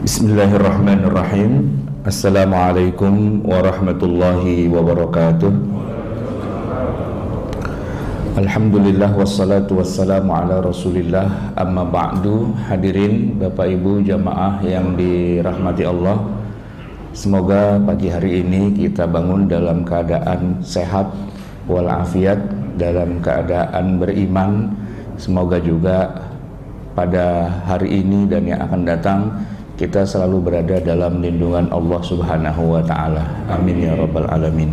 Bismillahirrahmanirrahim. Assalamualaikum warahmatullahi wabarakatuh. Alhamdulillah wassalatu wassalamu ala rasulillah. Amma ba'du. Hadirin Bapak Ibu jamaah yang dirahmati Allah, semoga pagi hari ini kita bangun dalam keadaan sehat walafiat, dalam keadaan beriman. Semoga juga pada hari ini dan yang akan datang kita selalu berada dalam lindungan Allah Subhanahu wa Ta'ala. Amin ya Rabbal Alamin.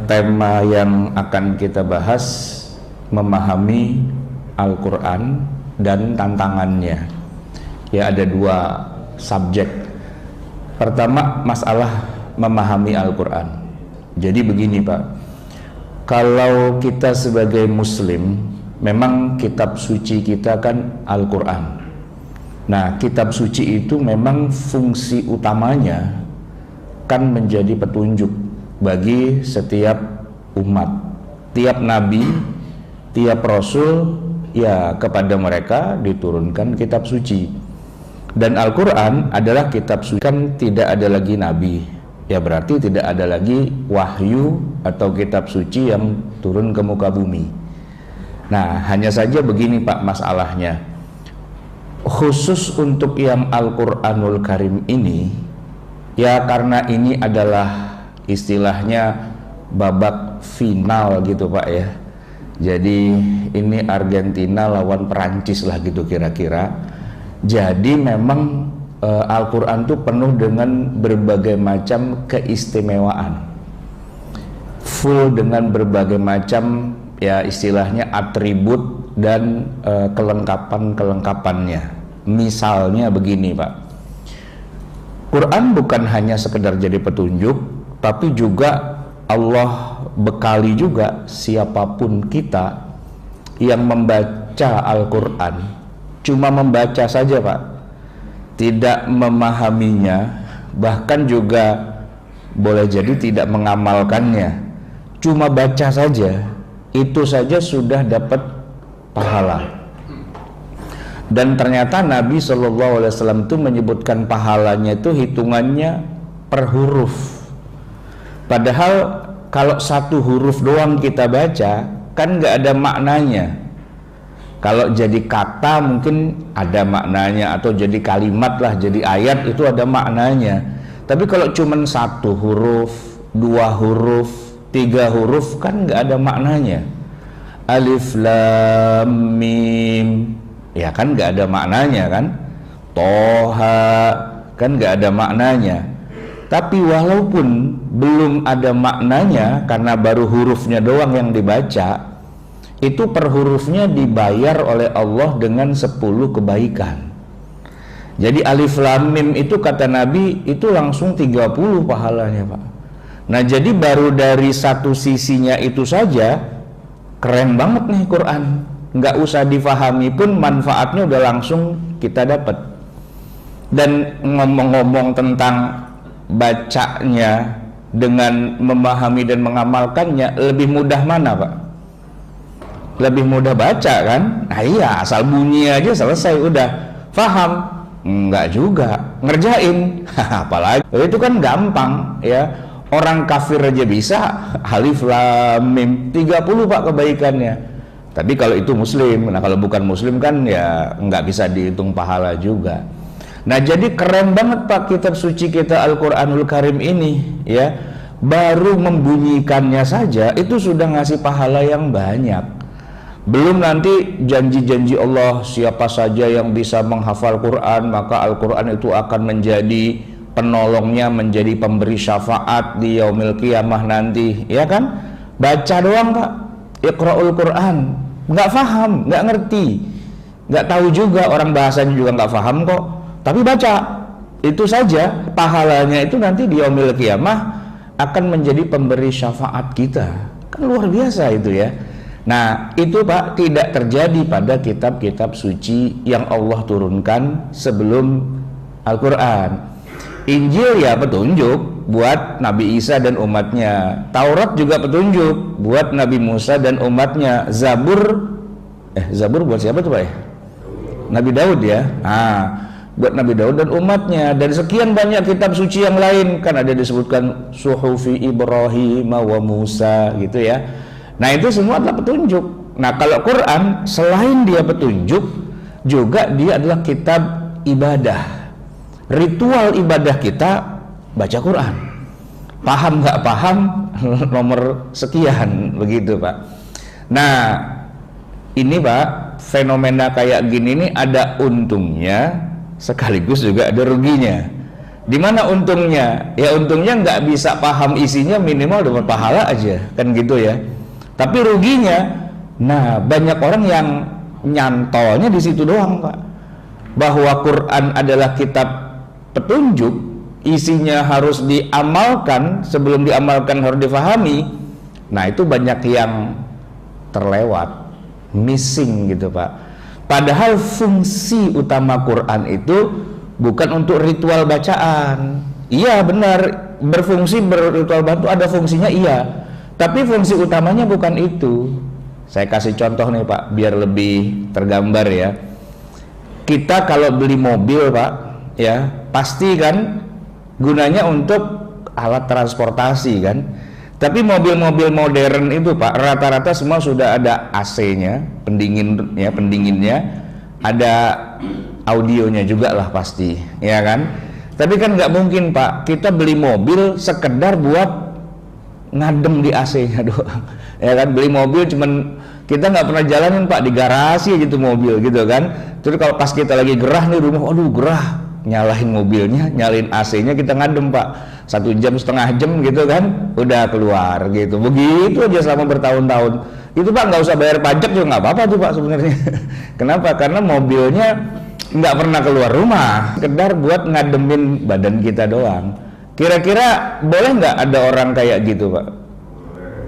Tema yang akan kita bahas, memahami Al-Quran dan tantangannya. Ya, ada dua subjek. Pertama, masalah memahami Al-Quran. Jadi begini Pak, kalau kita sebagai Muslim, memang kitab suci kita kan Al-Quran. Nah, kitab suci itu memang fungsi utamanya kan menjadi petunjuk bagi setiap umat. Tiap nabi, tiap rasul, ya kepada mereka diturunkan kitab suci. Dan Al-Quran adalah kitab suci, kan tidak ada lagi nabi. Ya berarti tidak ada lagi wahyu atau kitab suci yang turun ke muka bumi. Nah, hanya saja begini Pak masalahnya. Khusus untuk yang Al-Quranul Karim ini, ya karena ini adalah istilahnya babak final gitu Pak ya. Jadi ini Argentina lawan Perancis lah gitu kira-kira. Jadi memang Al-Quran itu penuh dengan berbagai macam keistimewaan, full dengan berbagai macam ya istilahnya atribut dan kelengkapan-kelengkapannya. Misalnya begini Pak, Quran bukan hanya sekedar jadi petunjuk, tapi juga Allah bekali juga siapapun kita yang membaca Al-Quran, cuma membaca saja Pak, tidak memahaminya, bahkan juga boleh jadi tidak mengamalkannya, cuma baca saja, itu saja sudah dapat pahala. Dan ternyata Nabi SAW itu menyebutkan pahalanya itu hitungannya per huruf. Padahal kalau satu huruf doang kita baca kan nggak ada maknanya. Kalau jadi kata mungkin ada maknanya, atau jadi kalimat lah, jadi ayat itu ada maknanya. Tapi kalau cuman satu huruf, dua huruf, tiga huruf kan nggak ada maknanya. Alif lam mim, ya kan nggak ada maknanya kan. Toha kan nggak ada maknanya. Tapi walaupun belum ada maknanya karena baru hurufnya doang yang dibaca, itu per hurufnya dibayar oleh Allah dengan 10 kebaikan. Jadi alif lam mim itu kata Nabi itu langsung 30 pahalanya Pak. Nah jadi baru dari satu sisinya itu saja keren banget nih Quran. Nggak usah difahami pun manfaatnya udah langsung kita dapat. Dan ngomong-ngomong tentang bacanya dengan memahami dan mengamalkannya, lebih mudah mana Pak? Lebih mudah baca kan? Nah iya, asal bunyi aja selesai, udah paham. Enggak juga, ngerjain apalagi itu kan gampang ya. Orang kafir aja bisa alif lam mim 30 Pak kebaikannya. Tapi kalau itu muslim, nah kalau bukan muslim kan ya nggak bisa dihitung pahala juga. Nah jadi keren banget Pak kitab suci kita Al-Quranul Karim ini ya. Baru membunyikannya saja itu sudah ngasih pahala yang banyak. Belum nanti janji-janji Allah, siapa saja yang bisa menghafal Quran maka Al-Quran itu akan menjadi penolongnya, menjadi pemberi syafaat di yaumil qiyamah nanti, ya kan? Baca doang Pak, Iqra'ul Quran, nggak paham, nggak ngerti, nggak tahu juga, orang bahasanya juga nggak paham kok, tapi baca, itu saja pahalanya itu nanti di yaumil qiyamah akan menjadi pemberi syafaat kita. Kan luar biasa itu ya. Nah itu Pak tidak terjadi pada kitab-kitab suci yang Allah turunkan sebelum Al-Quran. Injil ya petunjuk buat Nabi Isa dan umatnya. Taurat juga petunjuk buat Nabi Musa dan umatnya. Zabur buat siapa tuh Pak ya? Nabi Daud ya. buat Nabi Daud dan umatnya. Dan sekian banyak kitab suci yang lain, kan ada disebutkan suhufi Ibrahim wa Musa gitu ya. Nah itu semua adalah petunjuk. Nah kalau Quran selain dia petunjuk, juga dia adalah kitab ibadah. Ritual ibadah kita baca Quran. Paham nggak paham nomor sekian begitu Pak. Nah ini Pak, fenomena kayak gini nih ada untungnya sekaligus juga ada ruginya. Di mana untungnya? Ya untungnya nggak bisa paham isinya, minimal dapat pahala aja kan gitu ya. Tapi ruginya, nah banyak orang yang nyantolnya di situ doang Pak, bahwa Quran adalah kitab petunjuk, isinya harus diamalkan, sebelum diamalkan harus difahami. Nah itu banyak yang terlewat, missing gitu Pak. Padahal fungsi utama Quran itu bukan untuk ritual bacaan. Iya benar, berfungsi berritual bacaan ada fungsinya iya, tapi fungsi utamanya bukan itu. Saya kasih contoh nih Pak, biar lebih tergambar ya. Kita kalau beli mobil Pak, ya pasti kan gunanya untuk alat transportasi kan. Tapi mobil-mobil modern itu Pak, rata-rata semua sudah ada AC-nya, pendinginnya, ada audionya juga lah pasti, ya kan. Tapi kan nggak mungkin Pak, kita beli mobil sekedar buat ngadem di AC-nya doang, ya kan. Beli mobil cuman kita nggak pernah jalanin Pak, di garasi gitu mobil gitu kan. Terus kalau pas kita lagi gerah nih rumah, aduh gerah, nyalain mobilnya, nyalain AC-nya, kita ngadem Pak 1 jam, setengah jam gitu kan, udah keluar gitu. Begitu aja selama bertahun-tahun. Itu Pak nggak usah bayar pajak juga nggak apa-apa tuh Pak sebenarnya. Kenapa? Karena mobilnya nggak pernah keluar rumah, sekedar buat ngademin badan kita doang. Kira-kira boleh nggak ada orang kayak gitu Pak?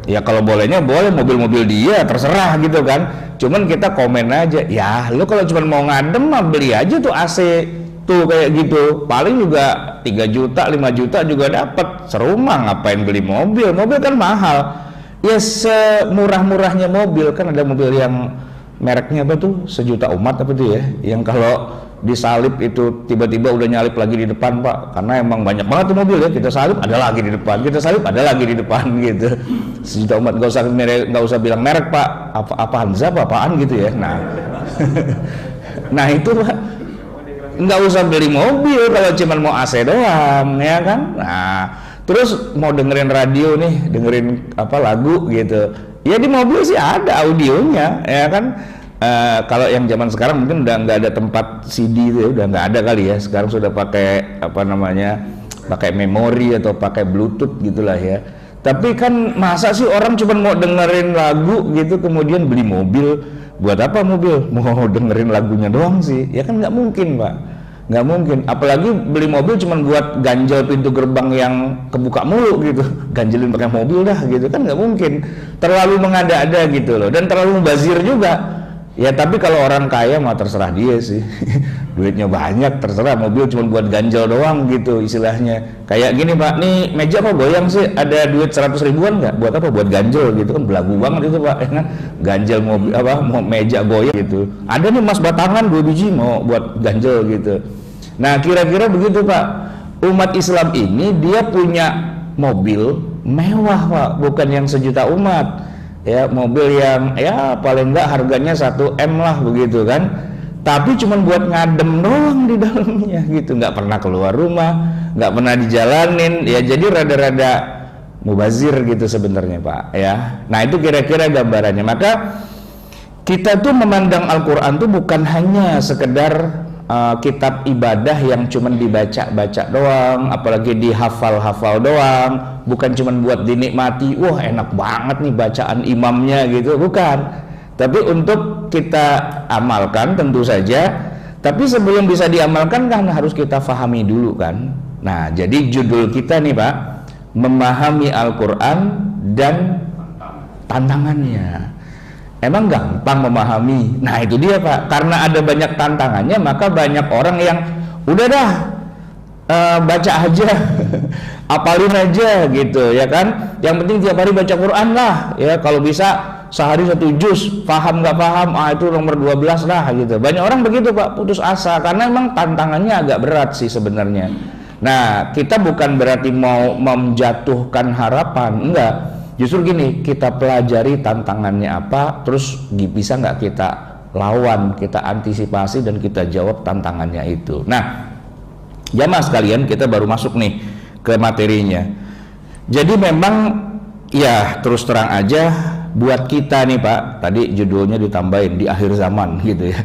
Ya kalau bolehnya boleh, mobil-mobil dia terserah gitu kan. Cuman kita komen aja, ya lu kalau cuma mau ngadem mah beli aja tuh AC tuh kayak gitu, paling juga 3 juta 5 juta juga dapat serumah. Ngapain beli mobil? Mobil kan mahal. Ya semurah-murahnya mobil, kan ada mobil yang mereknya apa tuh, sejuta umat apa tuh ya, yang kalau disalip itu tiba-tiba udah nyalip lagi di depan Pak, karena emang banyak banget tuh mobil ya, kita salip ada lagi di depan, kita salip ada lagi di depan gitu. Sejuta umat, nggak usah bilang merek Pak, apa Hanza apaan gitu ya. Nah nah itu Pak, nggak usah beli mobil kalau cuma mau AC doang ya kan. Nah terus mau dengerin radio nih, dengerin apa lagu gitu ya, di mobil sih ada audionya ya kan. Kalau yang zaman sekarang mungkin udah nggak ada tempat CD itu ya, udah nggak ada kali ya. Sekarang sudah pakai apa namanya, pakai memori atau pakai Bluetooth gitulah ya. Tapi kan masa sih orang cuma mau dengerin lagu gitu kemudian beli mobil? Buat apa mobil? Mau dengerin lagunya doang sih? Ya kan nggak mungkin Pak, nggak mungkin. Apalagi beli mobil cuma buat ganjel pintu gerbang yang kebuka mulu gitu, ganjelin pakai mobil dah gitu kan, nggak mungkin. Terlalu mengada-ada gitu loh, dan terlalu mubazir juga. Ya tapi kalau orang kaya mah terserah dia sih. Duitnya banyak, terserah, mobil cuma buat ganjel doang gitu istilahnya. Kayak gini Pak, nih meja apa goyang sih, ada duit 100 ribuan nggak? Buat apa? Buat ganjel gitu kan, belagu banget itu Pak ya kan? Ganjel mobil apa, mau meja goyang gitu. Ada nih emas batangan 2 biji mau buat ganjel gitu. Nah kira-kira begitu Pak. Umat Islam ini dia punya mobil mewah Pak, bukan yang sejuta umat ya, mobil yang ya paling enggak harganya 1 M lah begitu kan, tapi cuman buat ngadem doang di dalamnya gitu, nggak pernah keluar rumah, nggak pernah dijalanin ya. Jadi rada-rada mubazir gitu sebenarnya Pak ya. Nah itu kira-kira gambarannya. Maka kita tuh memandang Al-Quran tuh bukan hanya sekedar kitab ibadah yang cuman dibaca-baca doang, apalagi dihafal-hafal doang, bukan cuman buat dinikmati, wah enak banget nih bacaan imamnya gitu, bukan. Tapi untuk kita amalkan tentu saja, tapi sebelum bisa diamalkan kan harus kita fahami dulu kan. Nah jadi judul kita nih Pak, memahami Al-Quran dan tantangannya. Emang gampang memahami? Nah itu dia Pak, karena ada banyak tantangannya, maka banyak orang yang udah dah baca aja, apalin aja gitu ya kan. Yang penting tiap hari baca Quran lah ya, kalau bisa sehari 1 juz, paham nggak paham, itu nomor 12 lah gitu. Banyak orang begitu Pak, putus asa karena memang tantangannya agak berat sih sebenarnya. Nah, kita bukan berarti mau menjatuhkan harapan, enggak. Justru gini, kita pelajari tantangannya apa, terus bisa nggak kita lawan, kita antisipasi dan kita jawab tantangannya itu. Nah, jamaah sekalian, kita baru masuk nih ke materinya. Jadi memang ya terus terang aja buat kita nih Pak, tadi judulnya ditambahin di akhir zaman gitu ya.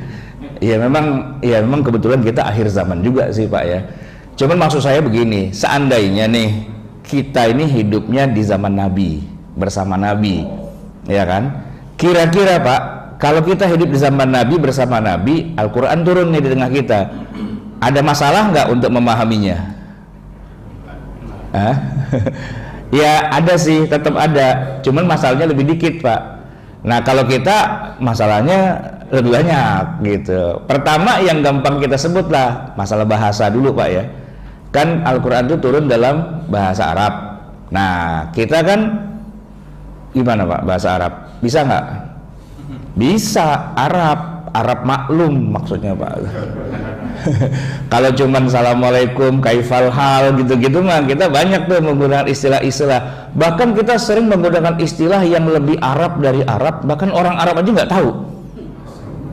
Ya memang kebetulan kita akhir zaman juga sih Pak ya. Cuman maksud saya begini, seandainya nih kita ini hidupnya di zaman Nabi, bersama Nabi, ya kan? Kira-kira Pak, kalau kita hidup di zaman Nabi, bersama Nabi, Al-Quran turun nih di tengah kita, ada masalah nggak untuk memahaminya? Ya ada sih, tetap ada, cuman masalahnya lebih dikit Pak. Nah kalau kita masalahnya lebih banyak gitu. Pertama yang gampang kita sebut lah masalah bahasa dulu Pak ya. Kan Al-Quran itu turun dalam bahasa Arab. Nah kita kan gimana Pak bahasa Arab? Bisa nggak? Bisa, Arab maklum maksudnya Pak. Kalau cuman assalamualaikum, kaifal hal gitu-gitu mah kita banyak tuh menggunakan istilah-istilah. Bahkan kita sering menggunakan istilah yang lebih Arab dari Arab. Bahkan orang Arab aja nggak tahu.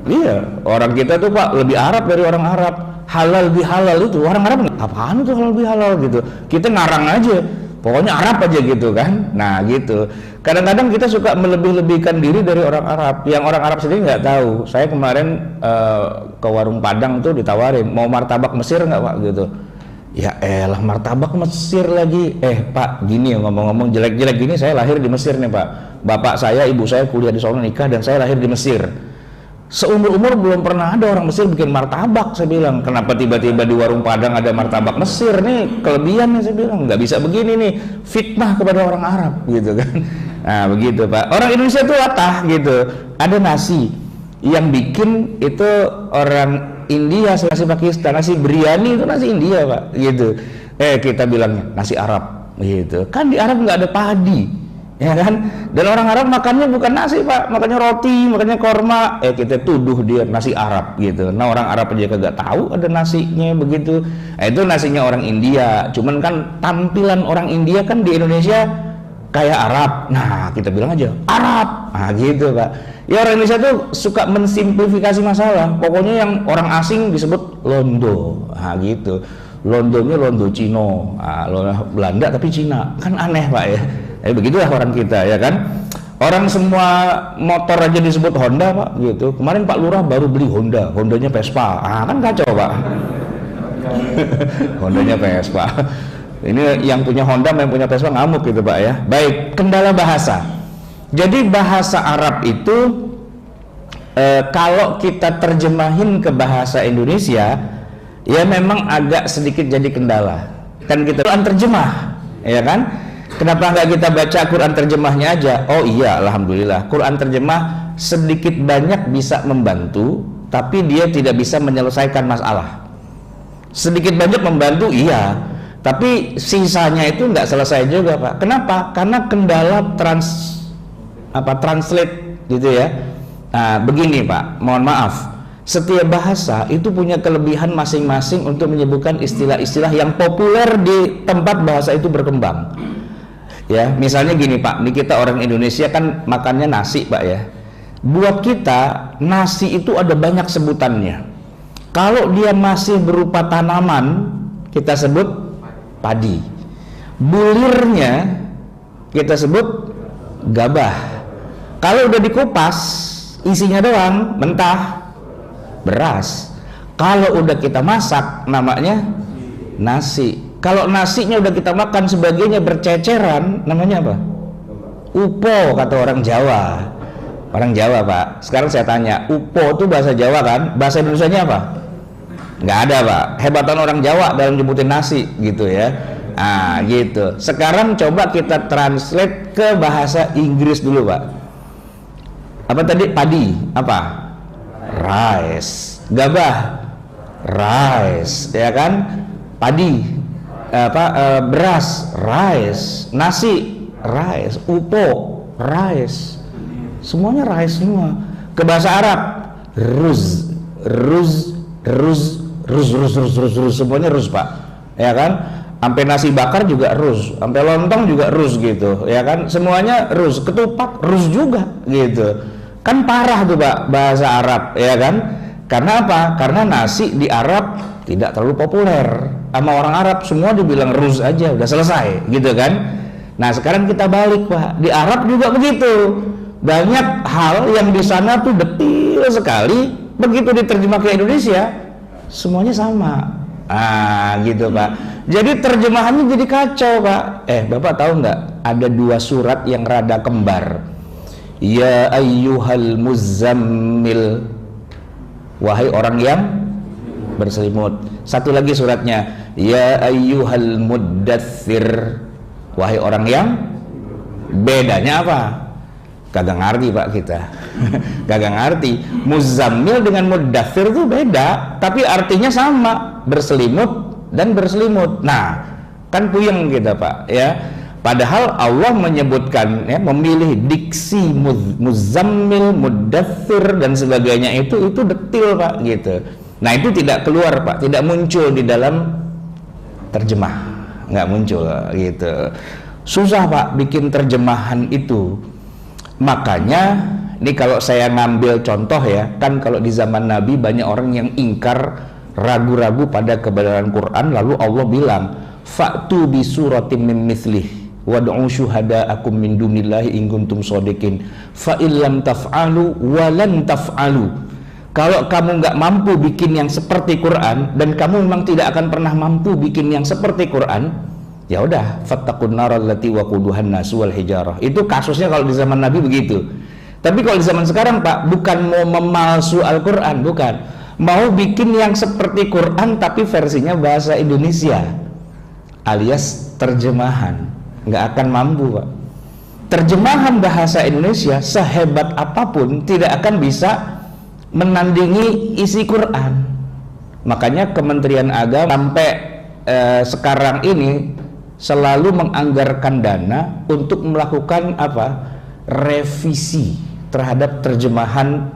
Iya, orang kita tuh Pak lebih Arab dari orang Arab. Halal bihalal itu orang Arab apaan itu halal bihalal gitu. Kita ngarang aja. Pokoknya Arab aja gitu kan. Nah gitu. Kadang-kadang kita suka melebih-lebihkan diri dari orang Arab. Yang orang Arab sendiri nggak tahu. Saya kemarin ke warung Padang tuh ditawarin, mau martabak Mesir nggak Pak gitu. Ya elah martabak Mesir lagi. Pak gini ya ngomong-ngomong jelek-jelek gini, saya lahir di Mesir nih Pak. Bapak saya, ibu saya kuliah di Solo nikah dan saya lahir di Mesir. Seumur-umur belum pernah ada orang Mesir bikin martabak. Saya bilang kenapa tiba-tiba di warung Padang ada martabak Mesir nih, kelebihan nih. Saya bilang nggak bisa begini nih, fitnah kepada orang Arab gitu kan. Nah begitu Pak, orang Indonesia tuh latah gitu. Ada nasi yang bikin itu orang India, nasi Pakistan, nasi biryani itu nasi India Pak gitu. Kita bilangnya nasi Arab gitu kan. Di Arab nggak ada padi ya kan, dan orang Arab makannya bukan nasi Pak, makannya roti, makannya korma. Kita tuduh dia nasi Arab gitu. Nah orang Arab aja kagak tahu ada nasinya begitu. Itu nasinya orang India, cuman kan tampilan orang India kan di Indonesia kayak Arab. Nah kita bilang aja Arab, nah gitu Pak. Ya orang Indonesia tuh suka mensimplifikasi masalah. Pokoknya yang orang asing disebut londo, nah gitu. Londonya londo Cino, Belanda tapi Cina, kan aneh Pak ya. Begitulah orang kita ya kan. Orang semua motor aja disebut Honda Pak gitu. Kemarin Pak Lurah baru beli Hondanya Vespa. Kan kacau Pak. Hondanya Vespa. Ini yang punya Honda yang punya Vespa ngamuk gitu Pak ya. Baik, kendala bahasa. Jadi bahasa Arab itu kalau kita terjemahin ke bahasa Indonesia ya memang agak sedikit jadi kendala. Kan kita Quran terjemah ya kan. Kenapa nggak kita baca Quran terjemahnya aja? Oh iya, alhamdulillah. Quran terjemah sedikit banyak bisa membantu, tapi dia tidak bisa menyelesaikan masalah. Sedikit banyak membantu, iya, tapi sisanya itu nggak selesai juga Pak. Kenapa? Karena kendala translate gitu ya. Nah, begini Pak, mohon maaf. Setiap bahasa itu punya kelebihan masing-masing untuk menyebutkan istilah-istilah yang populer di tempat bahasa itu berkembang. Ya, misalnya gini Pak, ini kita orang Indonesia kan makannya nasi Pak ya. Buat kita nasi itu ada banyak sebutannya. Kalau dia masih berupa tanaman, kita sebut padi. Bulirnya kita sebut gabah. Kalau udah dikupas, isinya doang mentah, beras. Kalau udah kita masak, namanya nasi. Kalau nasinya udah kita makan sebagainya berceceran, namanya apa? Upo kata orang Jawa. Orang Jawa Pak. Sekarang saya tanya, upo itu bahasa Jawa kan? Bahasa Indonesianya apa? Nggak ada Pak. Hebatan orang Jawa dalam nyebutin nasi gitu ya. Ah gitu. Sekarang coba kita translate ke bahasa Inggris dulu Pak. Apa tadi? Padi. Apa? Rice. Gabah. Rice. Ya kan? Padi. Beras, rice. Nasi, rice. Upo, rice. semuanya rai semua. Ke bahasa Arab, ruz, ruz, ruz, ruz, ruz, ruz, ruz, ruz, semuanya ruz Pak, ya kan? Sampai nasi bakar juga ruz, sampai lontong juga ruz gitu, ya kan? Semuanya ruz, ketupat ruz juga gitu. Kan parah tuh Pak bahasa Arab, ya kan? Karena apa? Karena nasi di Arab tidak terlalu populer sama orang Arab, semua dibilang ruz aja udah selesai gitu kan. Nah sekarang kita balik Pak, di Arab juga begitu, banyak hal yang di sana tuh detil sekali, begitu diterjemah ke Indonesia semuanya sama. Gitu Pak, jadi terjemahannya jadi kacau Pak. Bapak tahu nggak, ada 2 surat yang rada kembar. Ya ayyuhal muzammil, wahai orang yang berselimut. Satu lagi suratnya, ya ayyuhal muddatsir, wahai orang yang. Bedanya apa? Kagak ngerti Pak kita. Kagak ngerti. Muzammil dengan muddatsir itu beda, tapi artinya sama, berselimut dan berselimut. Nah, kan puyeng kita Pak ya. Padahal Allah menyebutkan ya, memilih diksi muzammil, muddatsir dan sebagainya itu detil Pak gitu. Nah, itu tidak keluar Pak, tidak muncul di dalam terjemah. Nggak muncul gitu. Susah Pak bikin terjemahan itu. Makanya ini kalau saya ngambil contoh ya, kan kalau di zaman Nabi banyak orang yang ingkar, ragu-ragu pada kebenaran Quran, lalu Allah bilang fa'tu bi suratim min mithlih wad'u syuhada'akum min dunillahi in kuntum shodiqin fa illam taf'alu wa lan taf'alu. Kalau kamu nggak mampu bikin yang seperti Quran, dan kamu memang tidak akan pernah mampu bikin yang seperti Quran, ya udah, fattaqun naral lati waquduhan nas wal hijarah. Itu kasusnya kalau di zaman Nabi begitu. Tapi kalau di zaman sekarang Pak, bukan mau memalsu Al-Quran, bukan, mau bikin yang seperti Quran tapi versinya bahasa Indonesia alias terjemahan. Nggak akan mampu Pak. Terjemahan bahasa Indonesia sehebat apapun tidak akan bisa menandingi isi Quran. Makanya Kementerian Agama sampai sekarang ini selalu menganggarkan dana untuk melakukan apa? Revisi terhadap terjemahan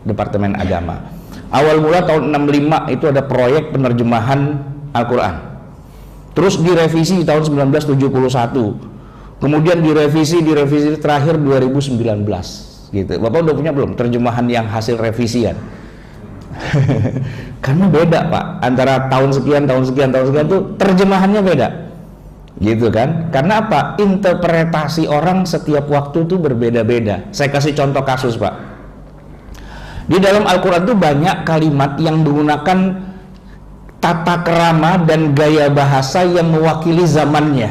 Departemen Agama. Awal mula tahun 65 itu ada proyek penerjemahan Al-Quran. Terus direvisi tahun 1971. Kemudian direvisi terakhir 2019 gitu. Bapak udah punya belum terjemahan yang hasil revisian? Karena beda Pak, antara tahun sekian tuh terjemahannya beda. Gitu kan? Karena apa? Interpretasi orang setiap waktu itu berbeda-beda. Saya kasih contoh kasus Pak. Di dalam Al-Quran itu banyak kalimat yang menggunakan tata kerama dan gaya bahasa yang mewakili zamannya.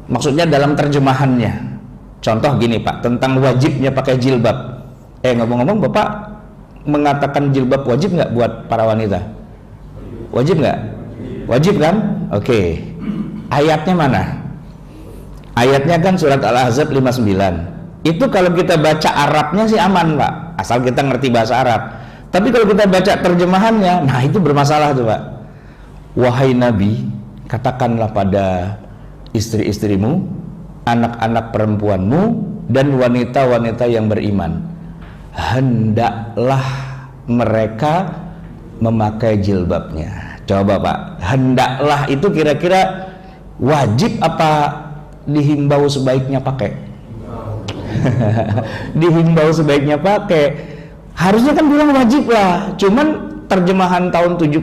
Maksudnya dalam terjemahannya. Contoh gini Pak, tentang wajibnya pakai jilbab. Ngomong-ngomong, Bapak mengatakan jilbab wajib nggak buat para wanita? Wajib nggak? Wajib kan? Oke. Ayatnya mana? Ayatnya kan surat Al-Ahzab 59. Itu kalau kita baca Arabnya sih aman Pak, asal kita ngerti bahasa Arab. Tapi kalau kita baca terjemahannya, nah itu bermasalah tuh Pak. Wahai Nabi, katakanlah pada istri-istrimu, anak-anak perempuanmu, dan wanita-wanita yang beriman, hendaklah mereka memakai jilbabnya. Coba Pak, hendaklah itu kira-kira wajib apa dihimbau sebaiknya pakai? Dihimbau sebaiknya pakai. Harusnya kan bilang wajib lah. Cuman terjemahan tahun 71,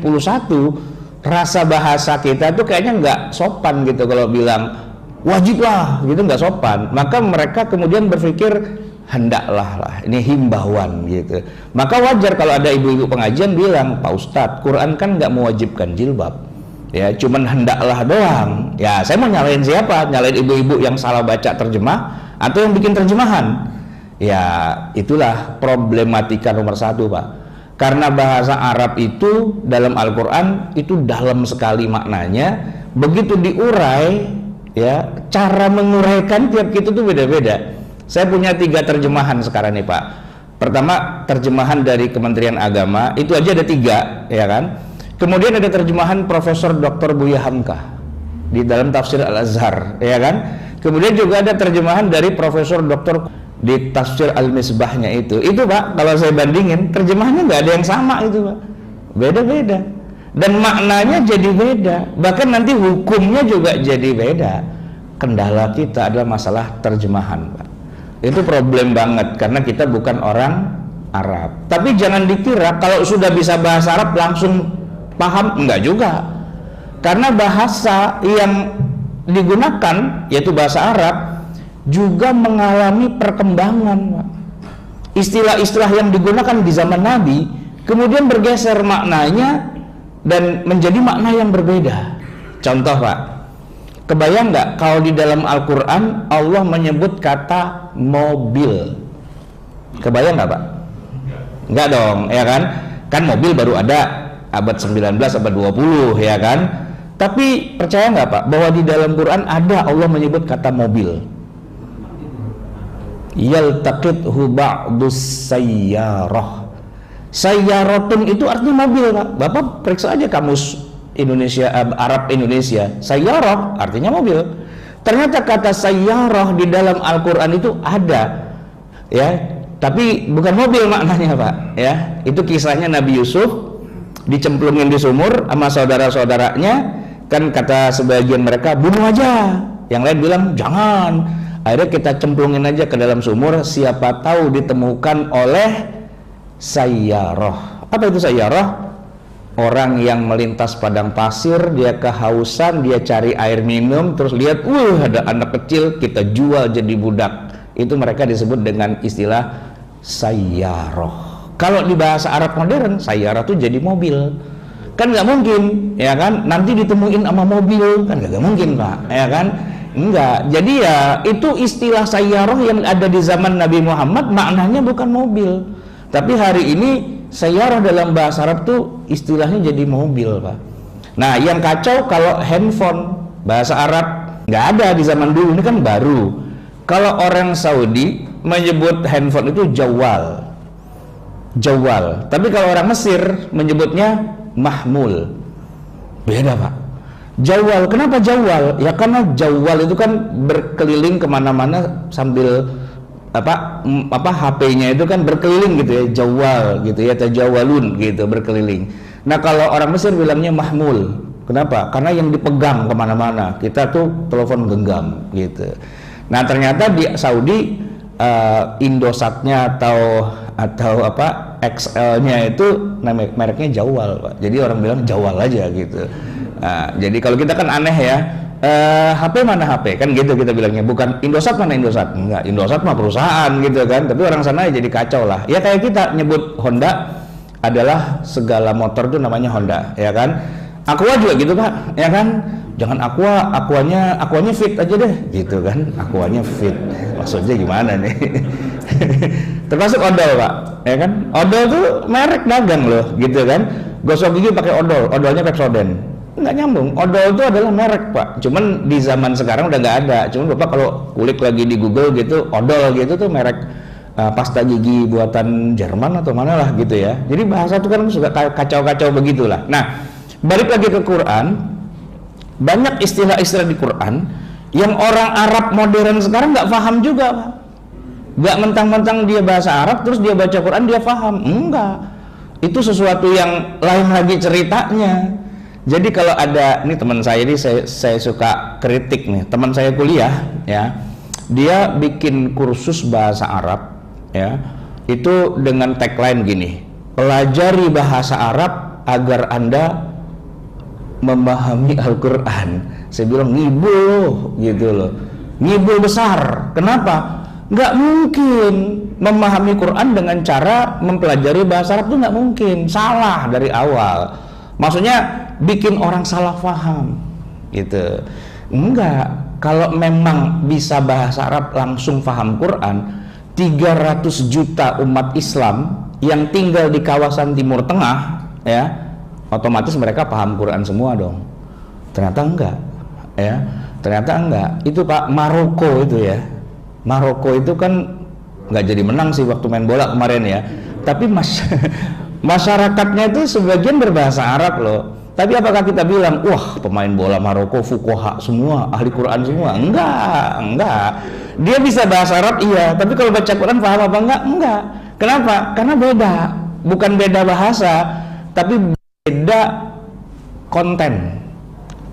rasa bahasa kita tuh kayaknya nggak sopan gitu kalau bilang wajib lah gitu, nggak sopan. Maka mereka kemudian berpikir hendaklah lah, ini himbauan gitu. Maka wajar kalau ada ibu-ibu pengajian bilang, Pak Ustadz, Quran kan nggak mewajibkan jilbab, ya cuman hendaklah doang. Ya saya mau nyalain siapa? Nyalain ibu-ibu yang salah baca terjemah atau yang bikin terjemahan? Ya itulah problematika nomor 1 Pak. Karena bahasa Arab itu dalam Al-Quran itu dalam sekali maknanya. Begitu diurai, ya cara menguraikan tiap kita tuh beda-beda. Saya punya 3 terjemahan sekarang nih Pak. Pertama, terjemahan dari Kementerian Agama, itu aja ada 3, ya kan. Kemudian ada terjemahan Profesor Dr. Buya Hamka di dalam tafsir Al-Azhar, ya kan. Kemudian juga ada terjemahan dari Profesor Dr. di tafsir Al-Misbahnya itu Pak, kalau saya bandingin terjemahannya nggak ada yang sama itu Pak, beda-beda dan maknanya jadi beda, bahkan nanti hukumnya juga jadi beda. Kendala kita adalah masalah terjemahan Pak, itu problem banget karena kita bukan orang Arab. Tapi jangan dikira kalau sudah bisa bahasa Arab langsung paham, enggak juga, karena bahasa yang digunakan yaitu bahasa Arab juga mengalami perkembangan Pak. Istilah-istilah yang digunakan di zaman Nabi kemudian bergeser maknanya dan menjadi makna yang berbeda. Contoh Pak, kebayang nggak kalau di dalam Al-Quran Allah menyebut kata mobil? Kebayang nggak Pak? Nggak dong, ya kan? Kan mobil baru ada abad 19, abad 20, ya kan? Tapi percaya nggak Pak bahwa di dalam Quran ada Allah menyebut kata mobil? Yaltaqithu ba'dus sayyarah. Sayyaratun itu artinya mobil Pak. Bapak periksa aja kamus Indonesia, Arab Indonesia. Sayyarah artinya mobil. Ternyata kata sayyarah di dalam Al-Quran itu ada, ya. Tapi bukan mobil maknanya Pak, ya. Itu kisahnya Nabi Yusuf dicemplungin di sumur sama saudara-saudaranya. Kan kata sebagian mereka bunuh aja, yang lain bilang jangan. Akhirnya kita cemplungin aja ke dalam sumur, siapa tahu ditemukan oleh sayyarah. Apa itu sayyarah? Orang yang melintas padang pasir, dia kehausan, dia cari air minum, terus lihat, ada anak kecil, kita jual jadi budak. Itu mereka disebut dengan istilah sayyarah. Kalau di bahasa Arab modern, sayyarah itu jadi mobil. Kan nggak mungkin, ya kan? Nanti ditemuin sama mobil, kan nggak mungkin Pak, ya kan? Enggak. Jadi ya itu istilah sayyarah yang ada di zaman Nabi Muhammad maknanya bukan mobil. Tapi hari ini sayyarah dalam bahasa Arab tuh istilahnya jadi mobil Pak. Nah yang kacau kalau handphone bahasa Arab nggak ada di zaman dulu, ini kan baru. Kalau orang Saudi menyebut handphone itu jawal. Jawal. Tapi kalau orang Mesir menyebutnya mahmul. Beda Pak. Jawal, kenapa jawal? Ya karena jawal itu kan berkeliling kemana-mana sambil HP-nya itu kan berkeliling gitu ya, jawal gitu ya, tajawalun gitu, berkeliling. Nah kalau orang Mesir bilangnya mahmul. Kenapa? Karena yang dipegang kemana-mana. Kita tuh telepon genggam gitu. Nah ternyata di Saudi Indosatnya atau XL-nya itu mereknya jawal Pak. Jadi orang bilang jawal aja gitu. Nah, jadi kalau kita kan aneh ya, HP mana HP kan gitu kita bilangnya, bukan Indosat mana Indosat, enggak, Indosat mah perusahaan gitu kan. Tapi orang sana jadi kacau lah. Ya kayak kita nyebut Honda adalah segala motor tuh namanya Honda, ya kan. Aqua juga gitu Pak, ya kan. Jangan Aquanya fit aja deh, gitu kan. Aquanya fit, maksudnya gimana nih? Termasuk odol Pak, ya kan. Odol tuh merek dagang loh, gitu kan. Gosok gigi pakai odol, odolnya Pepsodent. Nggak nyambung. Odol itu adalah merek Pak, cuman di zaman sekarang udah nggak ada. Cuman Bapak kalau kulik lagi di Google gitu, odol gitu tuh merek pasta gigi buatan Jerman atau mana lah gitu ya. Jadi bahasa itu kan suka kacau-kacau begitulah. Nah balik lagi ke Quran, banyak istilah-istilah di Quran yang orang Arab modern sekarang nggak paham juga Pak. Nggak mentang-mentang dia bahasa Arab terus dia baca Quran dia paham, enggak. Itu sesuatu yang lain lagi ceritanya. Jadi kalau ada, ini teman saya ini saya suka kritik nih, teman saya kuliah ya, dia bikin kursus bahasa Arab ya, itu dengan tagline gini, pelajari bahasa Arab agar Anda memahami Al-Quran. Saya bilang ngibul gitu loh, ngibul besar. Kenapa? Nggak mungkin memahami Quran dengan cara mempelajari bahasa Arab, itu nggak mungkin, salah dari awal. Maksudnya bikin orang salah paham gitu. Enggak, kalau memang bisa bahasa Arab langsung paham Quran, 300 juta umat Islam yang tinggal di kawasan Timur Tengah ya, otomatis mereka paham Quran semua dong. Ternyata enggak ya, ternyata enggak. Itu Pak, Maroko itu ya, Maroko itu kan nggak jadi menang sih waktu main bola kemarin ya, tapi masyarakatnya itu sebagian berbahasa Arab loh. Tapi apakah kita bilang, wah pemain bola Maroko fuqaha semua, ahli Quran semua? Enggak. Dia bisa bahasa Arab iya, tapi kalau baca Quran paham apa enggak? Enggak. Kenapa? Karena beda. Bukan beda bahasa, tapi beda konten.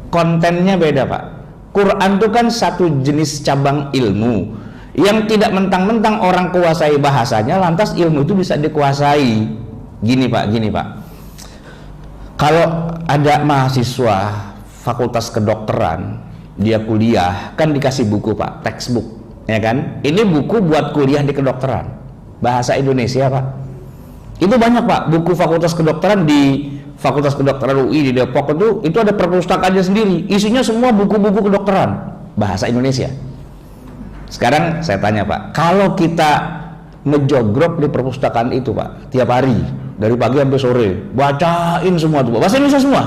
Kontennya beda, Pak. Quran itu kan satu jenis cabang ilmu yang tidak mentang-mentang orang kuasai bahasanya lantas ilmu itu bisa dikuasai. Gini Pak. Kalau ada mahasiswa fakultas kedokteran, dia kuliah, kan dikasih buku Pak, textbook, ya kan? Ini buku buat kuliah di kedokteran, bahasa Indonesia Pak. Itu banyak Pak, buku fakultas kedokteran di Fakultas Kedokteran UI di Depok itu ada perpustakaannya sendiri, isinya semua buku-buku kedokteran, bahasa Indonesia. Sekarang saya tanya Pak, kalau kita ngejogrok di perpustakaan itu Pak, tiap hari, dari pagi sampai sore, bacain semua tuh bahasa Indonesia semua.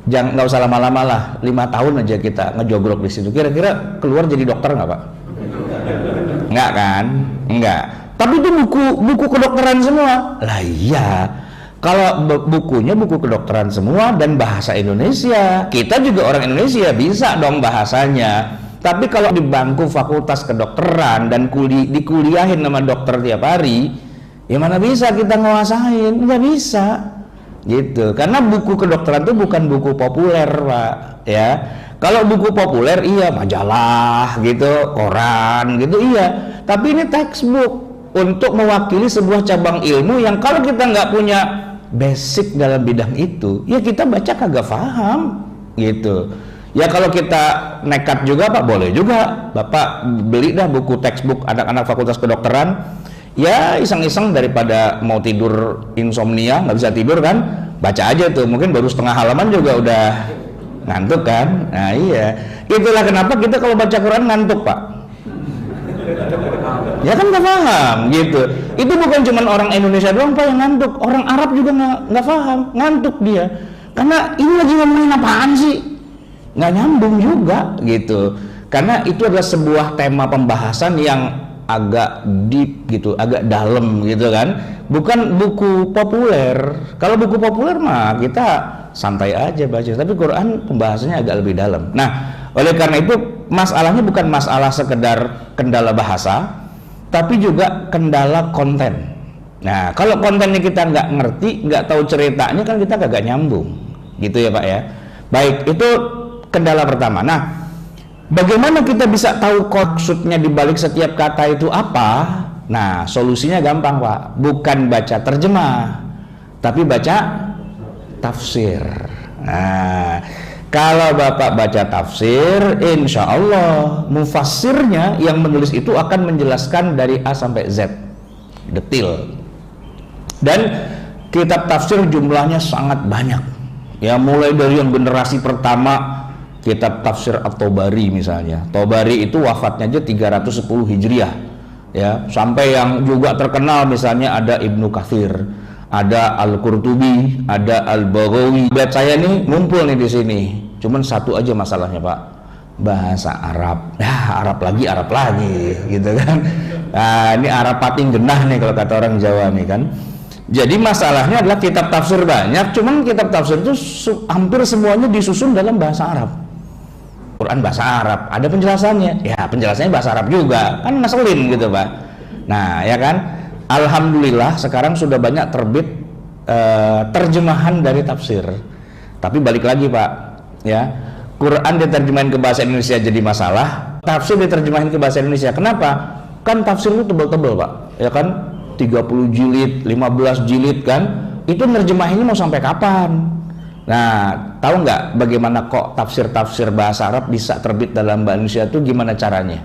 Jangan, nggak usah lama-lama lah, 5 tahun aja kita ngejogrok di situ. Kira-kira keluar jadi dokter nggak Pak? Nggak kan? Nggak. Tapi itu buku kedokteran semua. Lah iya. Kalau bukunya buku kedokteran semua dan bahasa Indonesia, kita juga orang Indonesia bisa dong bahasanya. Tapi kalau di bangku fakultas kedokteran dan dikuliahin sama dokter tiap hari, ya mana bisa kita nguasain? Nggak bisa gitu, karena buku kedokteran itu bukan buku populer Pak ya. Kalau buku populer iya majalah gitu, koran gitu iya, tapi ini textbook untuk mewakili sebuah cabang ilmu yang kalau kita nggak punya basic dalam bidang itu, ya kita baca kagak paham gitu. Ya kalau kita nekat juga Pak, boleh juga Bapak beli dah buku textbook anak-anak fakultas kedokteran. Ya iseng-iseng daripada mau tidur insomnia, nggak bisa tidur kan, baca aja tuh, mungkin baru setengah halaman juga udah ngantuk kan. Nah iya, itulah kenapa kita kalau baca Quran ngantuk Pak. Ya kan nggak paham gitu. Itu bukan cuma orang Indonesia doang Pak yang ngantuk, orang Arab juga nggak paham, ngantuk dia. Karena ini lagi ngomongin apaan sih? Nggak nyambung juga gitu. Karena itu adalah sebuah tema pembahasan yang agak deep gitu, agak dalam gitu kan. Bukan buku populer. Kalau buku populer mah kita santai aja baca, tapi Quran pembahasannya agak lebih dalam. Nah, oleh karena itu masalahnya bukan masalah sekedar kendala bahasa, tapi juga kendala konten. Nah, kalau kontennya kita nggak ngerti, nggak tahu ceritanya kan kita kagak nyambung, gitu ya Pak ya. Baik, itu kendala pertama. Nah, bagaimana kita bisa tahu maksudnya di balik setiap kata itu apa? Nah, solusinya gampang Pak, bukan baca terjemah, tapi baca tafsir. Nah, kalau Bapak baca tafsir, insya Allah mufassirnya yang menulis itu akan menjelaskan dari A sampai Z, detil. Dan kitab tafsir jumlahnya sangat banyak. Ya, mulai dari yang generasi pertama, kitab tafsir At-Tabari misalnya. Tabari itu wafatnya aja 310 Hijriah. Ya, sampai yang juga terkenal misalnya ada Ibnu Katsir, ada Al-Qurtubi, ada Al-Baghawi. Buat saya nih ngumpul nih di sini. Cuman satu aja masalahnya Pak, bahasa Arab. Nah, Arab lagi gitu kan. Nah, ini Arab pating genah nih kalau kata orang Jawa nih kan. Jadi masalahnya adalah kitab tafsir banyak, cuman kitab tafsir itu hampir semuanya disusun dalam bahasa Arab. Quran bahasa Arab, ada penjelasannya. Ya, penjelasannya bahasa Arab juga. Kan ngeselin gitu, Pak. Nah, ya kan? Alhamdulillah sekarang sudah banyak terbit terjemahan dari tafsir. Tapi balik lagi, Pak, ya. Quran diterjemahin ke bahasa Indonesia jadi masalah, tafsir diterjemahin ke bahasa Indonesia. Kenapa? Kan tafsir itu tebel-tebel, Pak. Ya kan? 30 jilid, 15 jilid kan, itu nerjemahinnya mau sampai kapan? Nah, tahu nggak bagaimana kok tafsir-tafsir bahasa Arab bisa terbit dalam bahasa Indonesia itu gimana caranya?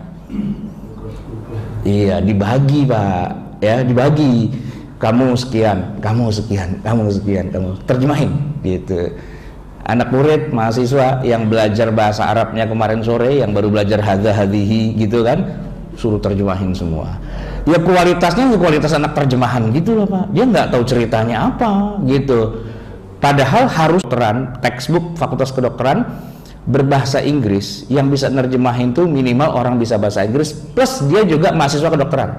Iya, dibagi Pak, ya dibagi. Kamu sekian, kamu sekian, kamu sekian, kamu terjemahin gitu. Anak murid, mahasiswa yang belajar bahasa Arabnya kemarin sore, yang baru belajar hadza hadihi gitu kan, suruh terjemahin semua. Ya kualitasnya kualitas anak terjemahan gitu loh Pak, dia nggak tahu ceritanya apa gitu. Padahal harus textbook fakultas kedokteran berbahasa Inggris, yang bisa nerjemahin tuh minimal orang bisa bahasa Inggris plus dia juga mahasiswa kedokteran.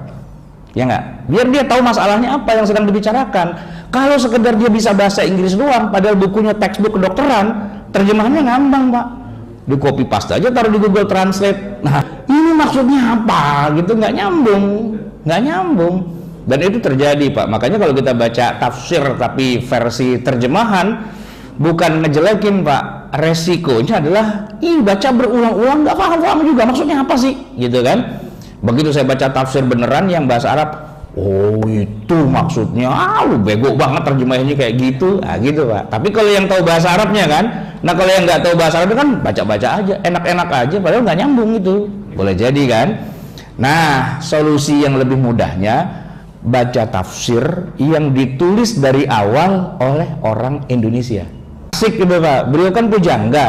ya nggak? Biar dia tahu masalahnya apa yang sedang dibicarakan. Kalau sekedar dia bisa bahasa Inggris doang, padahal bukunya textbook kedokteran, terjemahannya ngambang Pak. Di copy paste aja taruh di Google Translate. Nah, ini maksudnya apa? Gitu, nggak nyambung. Dan itu terjadi Pak. Makanya kalau kita baca tafsir tapi versi terjemahan, bukan ngejelekin Pak, resikonya adalah baca berulang-ulang nggak paham juga maksudnya apa sih, gitu kan? Begitu saya baca tafsir beneran yang bahasa Arab, oh itu maksudnya, lu bego banget terjemahannya kayak gitu, gitu Pak. Tapi kalau yang tahu bahasa Arabnya kan, nah kalau yang nggak tahu bahasa Arabnya kan baca-baca aja, enak-enak aja, padahal nggak nyambung itu, boleh jadi kan? Nah, solusi yang lebih mudahnya baca tafsir yang ditulis dari awal oleh orang Indonesia. Asik gitu Pak, beliau kan pujangga,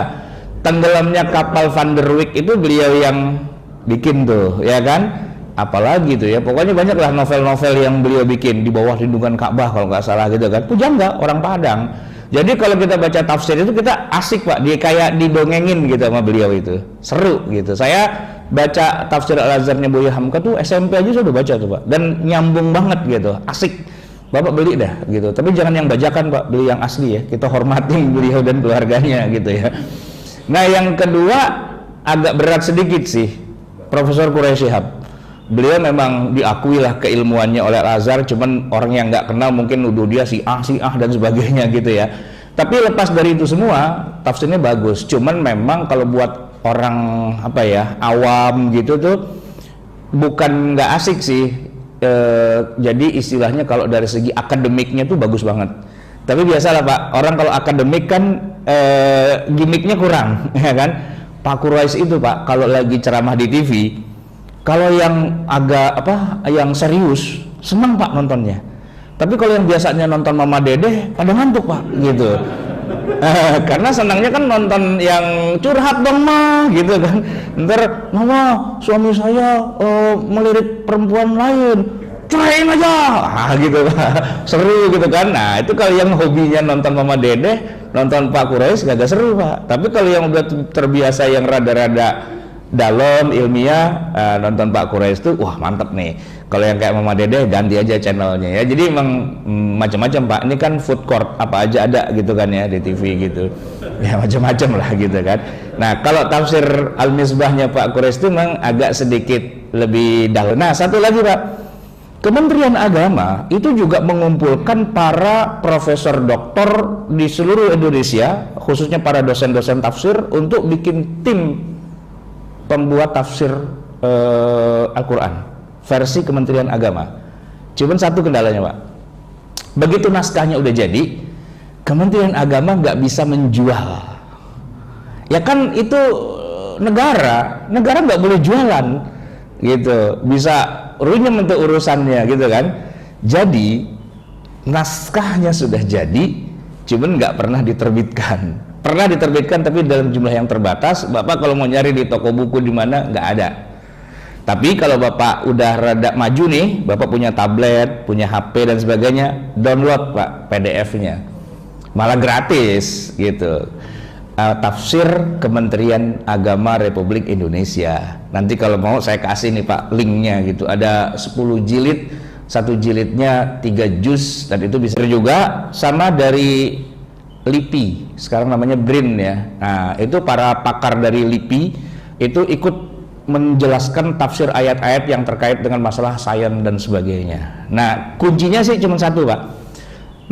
tenggelamnya kapal Van der Wijk itu beliau yang bikin tuh, ya kan? Apalagi tuh ya, pokoknya banyaklah novel-novel yang beliau bikin di bawah lindungan Ka'bah kalau nggak salah gitu kan. Pujangga, orang Padang. Jadi kalau kita baca tafsir itu kita asik Pak, dia kayak didongengin gitu sama beliau itu, seru gitu. Saya baca tafsir Al-Azharnya Buya Hamka tuh SMP aja sudah baca tuh Pak, dan nyambung banget gitu, asik. Bapak beli dah gitu, tapi jangan yang bajakan Pak, beli yang asli ya, kita hormatin beliau dan keluarganya gitu ya. Nah yang kedua agak berat sedikit sih, Profesor Quraish Shihab. Beliau memang diakui lah keilmuannya oleh Al-Azhar, cuman orang yang nggak kenal mungkin nuduh dia si ah dan sebagainya gitu ya. Tapi lepas dari itu semua, tafsirnya bagus. Cuman memang kalau buat orang apa ya, awam gitu tuh bukan nggak asik sih. Jadi istilahnya kalau dari segi akademiknya tuh bagus banget. Tapi biasalah Pak, orang kalau akademik kan gimmicknya kurang, ya kan? Pak Quraish itu Pak, kalau lagi ceramah di TV, kalau yang agak yang serius, senang Pak nontonnya. Tapi kalau yang biasanya nonton Mama Dedeh, pada ngantuk Pak, gitu. Karena senangnya kan nonton yang curhat dong mah, gitu kan. Ntar, Mama, suami saya melirik perempuan lain, ceraiin aja, gitu Pak. Seru gitu kan. Nah itu kalau yang hobinya nonton Mama Dedeh, nonton Pak Quraish gak seru Pak. Tapi kalau yang udah terbiasa yang rada-rada dalam ilmiah, nonton Pak Quraish tuh wah mantep nih. Kalau yang kayak Mama Dedeh ganti aja channelnya ya. Jadi emang macam-macam Pak, ini kan food court apa aja ada gitu kan ya di TV gitu ya, macam-macam lah gitu kan. Nah kalau tafsir Al-Misbahnya Pak Quraish itu memang agak sedikit lebih dalam. Nah satu lagi Pak, Kementerian Agama itu juga mengumpulkan para profesor doktor di seluruh Indonesia, khususnya para dosen-dosen tafsir, untuk bikin tim pembuat tafsir Al-Quran versi Kementerian Agama. Cuman satu kendalanya Pak, begitu naskahnya udah jadi, Kementerian Agama nggak bisa menjual. Ya kan itu negara nggak boleh jualan gitu, bisa runyam untuk urusannya gitu kan. Jadi naskahnya sudah jadi, cuman nggak pernah diterbitkan. Pernah diterbitkan tapi dalam jumlah yang terbatas. Bapak kalau mau nyari di toko buku di mana nggak ada. Tapi kalau Bapak udah rada maju nih, Bapak punya tablet, punya HP dan sebagainya, download Pak PDF-nya, malah gratis gitu. Tafsir Kementerian Agama Republik Indonesia. Nanti kalau mau saya kasih nih Pak linknya gitu. Ada 10 jilid, satu jilidnya 3 juz, dan itu bisa juga sama dari LIPI, sekarang namanya BRIN ya. Nah itu para pakar dari LIPI itu ikut menjelaskan tafsir ayat-ayat yang terkait dengan masalah sains dan sebagainya. Nah kuncinya sih cuma satu Pak,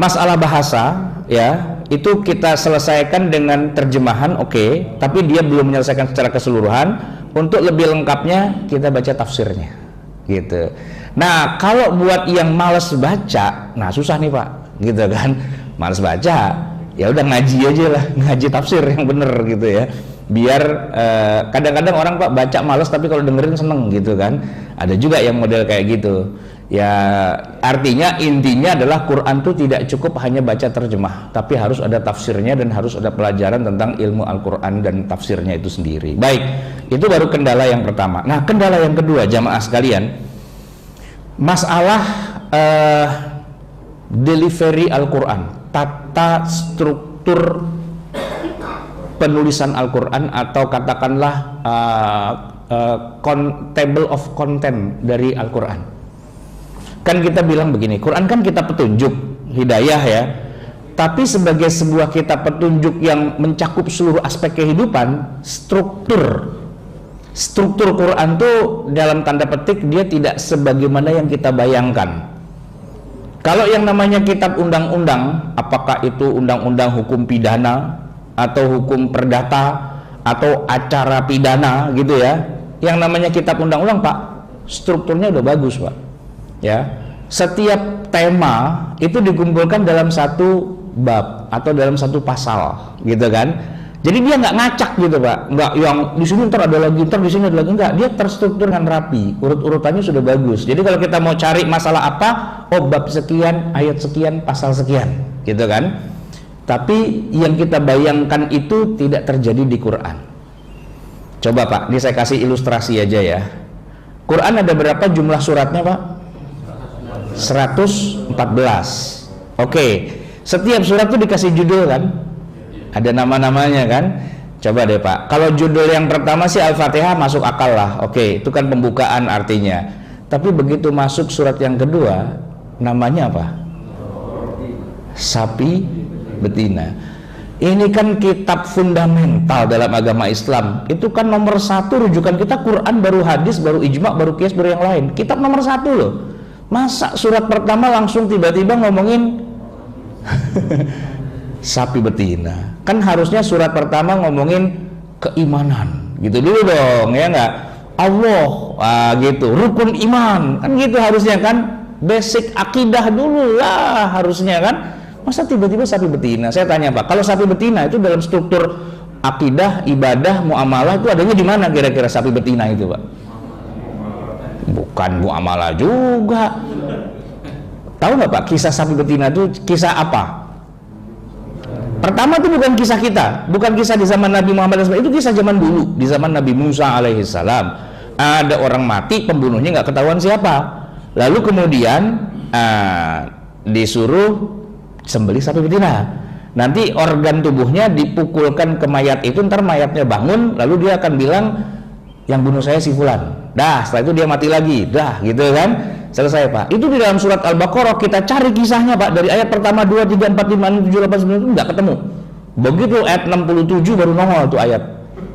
masalah bahasa ya, itu kita selesaikan dengan terjemahan oke, tapi dia belum menyelesaikan secara keseluruhan. Untuk lebih lengkapnya kita baca tafsirnya gitu. Nah kalau buat yang males baca, nah susah nih Pak gitu kan, males baca, ya udah ngaji aja lah, ngaji tafsir yang bener gitu ya. Biar kadang-kadang orang Pak baca males tapi kalau dengerin seneng gitu kan. Ada juga yang model kayak gitu ya. Artinya intinya adalah Quran itu tidak cukup hanya baca terjemah, tapi harus ada tafsirnya dan harus ada pelajaran tentang ilmu Al-Quran dan tafsirnya itu sendiri. Baik, itu baru kendala yang pertama. Nah kendala yang kedua jamaah sekalian, masalah delivery Al-Quran, tata struktur penulisan Al-Quran, atau katakanlah table of content dari Al-Quran. Kan kita bilang begini, Quran kan kitab petunjuk, hidayah ya. Tapi sebagai sebuah kitab petunjuk yang mencakup seluruh aspek kehidupan, struktur Quran tuh dalam tanda petik dia tidak sebagaimana yang kita bayangkan. Kalau yang namanya kitab undang-undang, apakah itu undang-undang hukum pidana atau hukum perdata atau acara pidana gitu ya, yang namanya kitab undang-undang Pak, strukturnya udah bagus Pak ya. Setiap tema itu dikumpulkan dalam satu bab atau dalam satu pasal gitu kan. Jadi dia nggak ngacak gitu Pak, nggak yang di sini ntar ada lagi, ntar di sini ada lagi, enggak. Dia terstruktur dengan rapi, urut-urutannya sudah bagus. Jadi kalau kita mau cari masalah apa, oh bab sekian, ayat sekian, pasal sekian, gitu kan. Tapi yang kita bayangkan itu tidak terjadi di Quran. Coba Pak, ini saya kasih ilustrasi aja ya. Quran ada berapa jumlah suratnya Pak? 114. Oke, setiap surat itu dikasih judul kan? Ada nama-namanya kan? Coba deh Pak, kalau judul yang pertama sih Al-Fatihah masuk akal lah. Oke, itu kan pembukaan artinya. Tapi begitu masuk surat yang kedua, namanya apa? Sapi betina. Ini kan kitab fundamental dalam agama Islam. Itu kan nomor 1 rujukan kita, Quran, baru hadis, baru ijma, baru qiyas, baru yang lain. Kitab nomor 1 loh. Masa surat pertama langsung tiba-tiba ngomongin sapi betina? Kan harusnya surat pertama ngomongin keimanan gitu dulu dong, ya enggak? Allah, gitu, rukun iman, kan gitu harusnya kan, basic akidah dulu lah harusnya kan. Masa tiba-tiba sapi betina? Saya tanya Pak, kalau sapi betina itu dalam struktur akidah, ibadah, muamalah itu adanya di mana kira-kira sapi betina itu Pak? Bukan muamalah juga. Tahu nggak Pak, kisah sapi betina itu kisah apa? Pertama itu bukan kisah kita, bukan kisah di zaman Nabi Muhammad SAW, itu kisah zaman dulu, di zaman Nabi Musa alaihissalam. Ada orang mati, pembunuhnya nggak ketahuan siapa. Lalu kemudian disuruh sembelih sapi betina. Nanti organ tubuhnya dipukulkan ke mayat itu, ntar mayatnya bangun, lalu dia akan bilang, yang bunuh saya si fulan. Dah, setelah itu dia mati lagi, dah, gitu kan? Selesai Pak. Itu di dalam surat Al-Baqarah, kita cari kisahnya Pak, dari ayat pertama 2, 3, 4, 5, 6, 7, 8, 9 itu nggak ketemu. Begitu ayat 67 baru nongol tuh ayat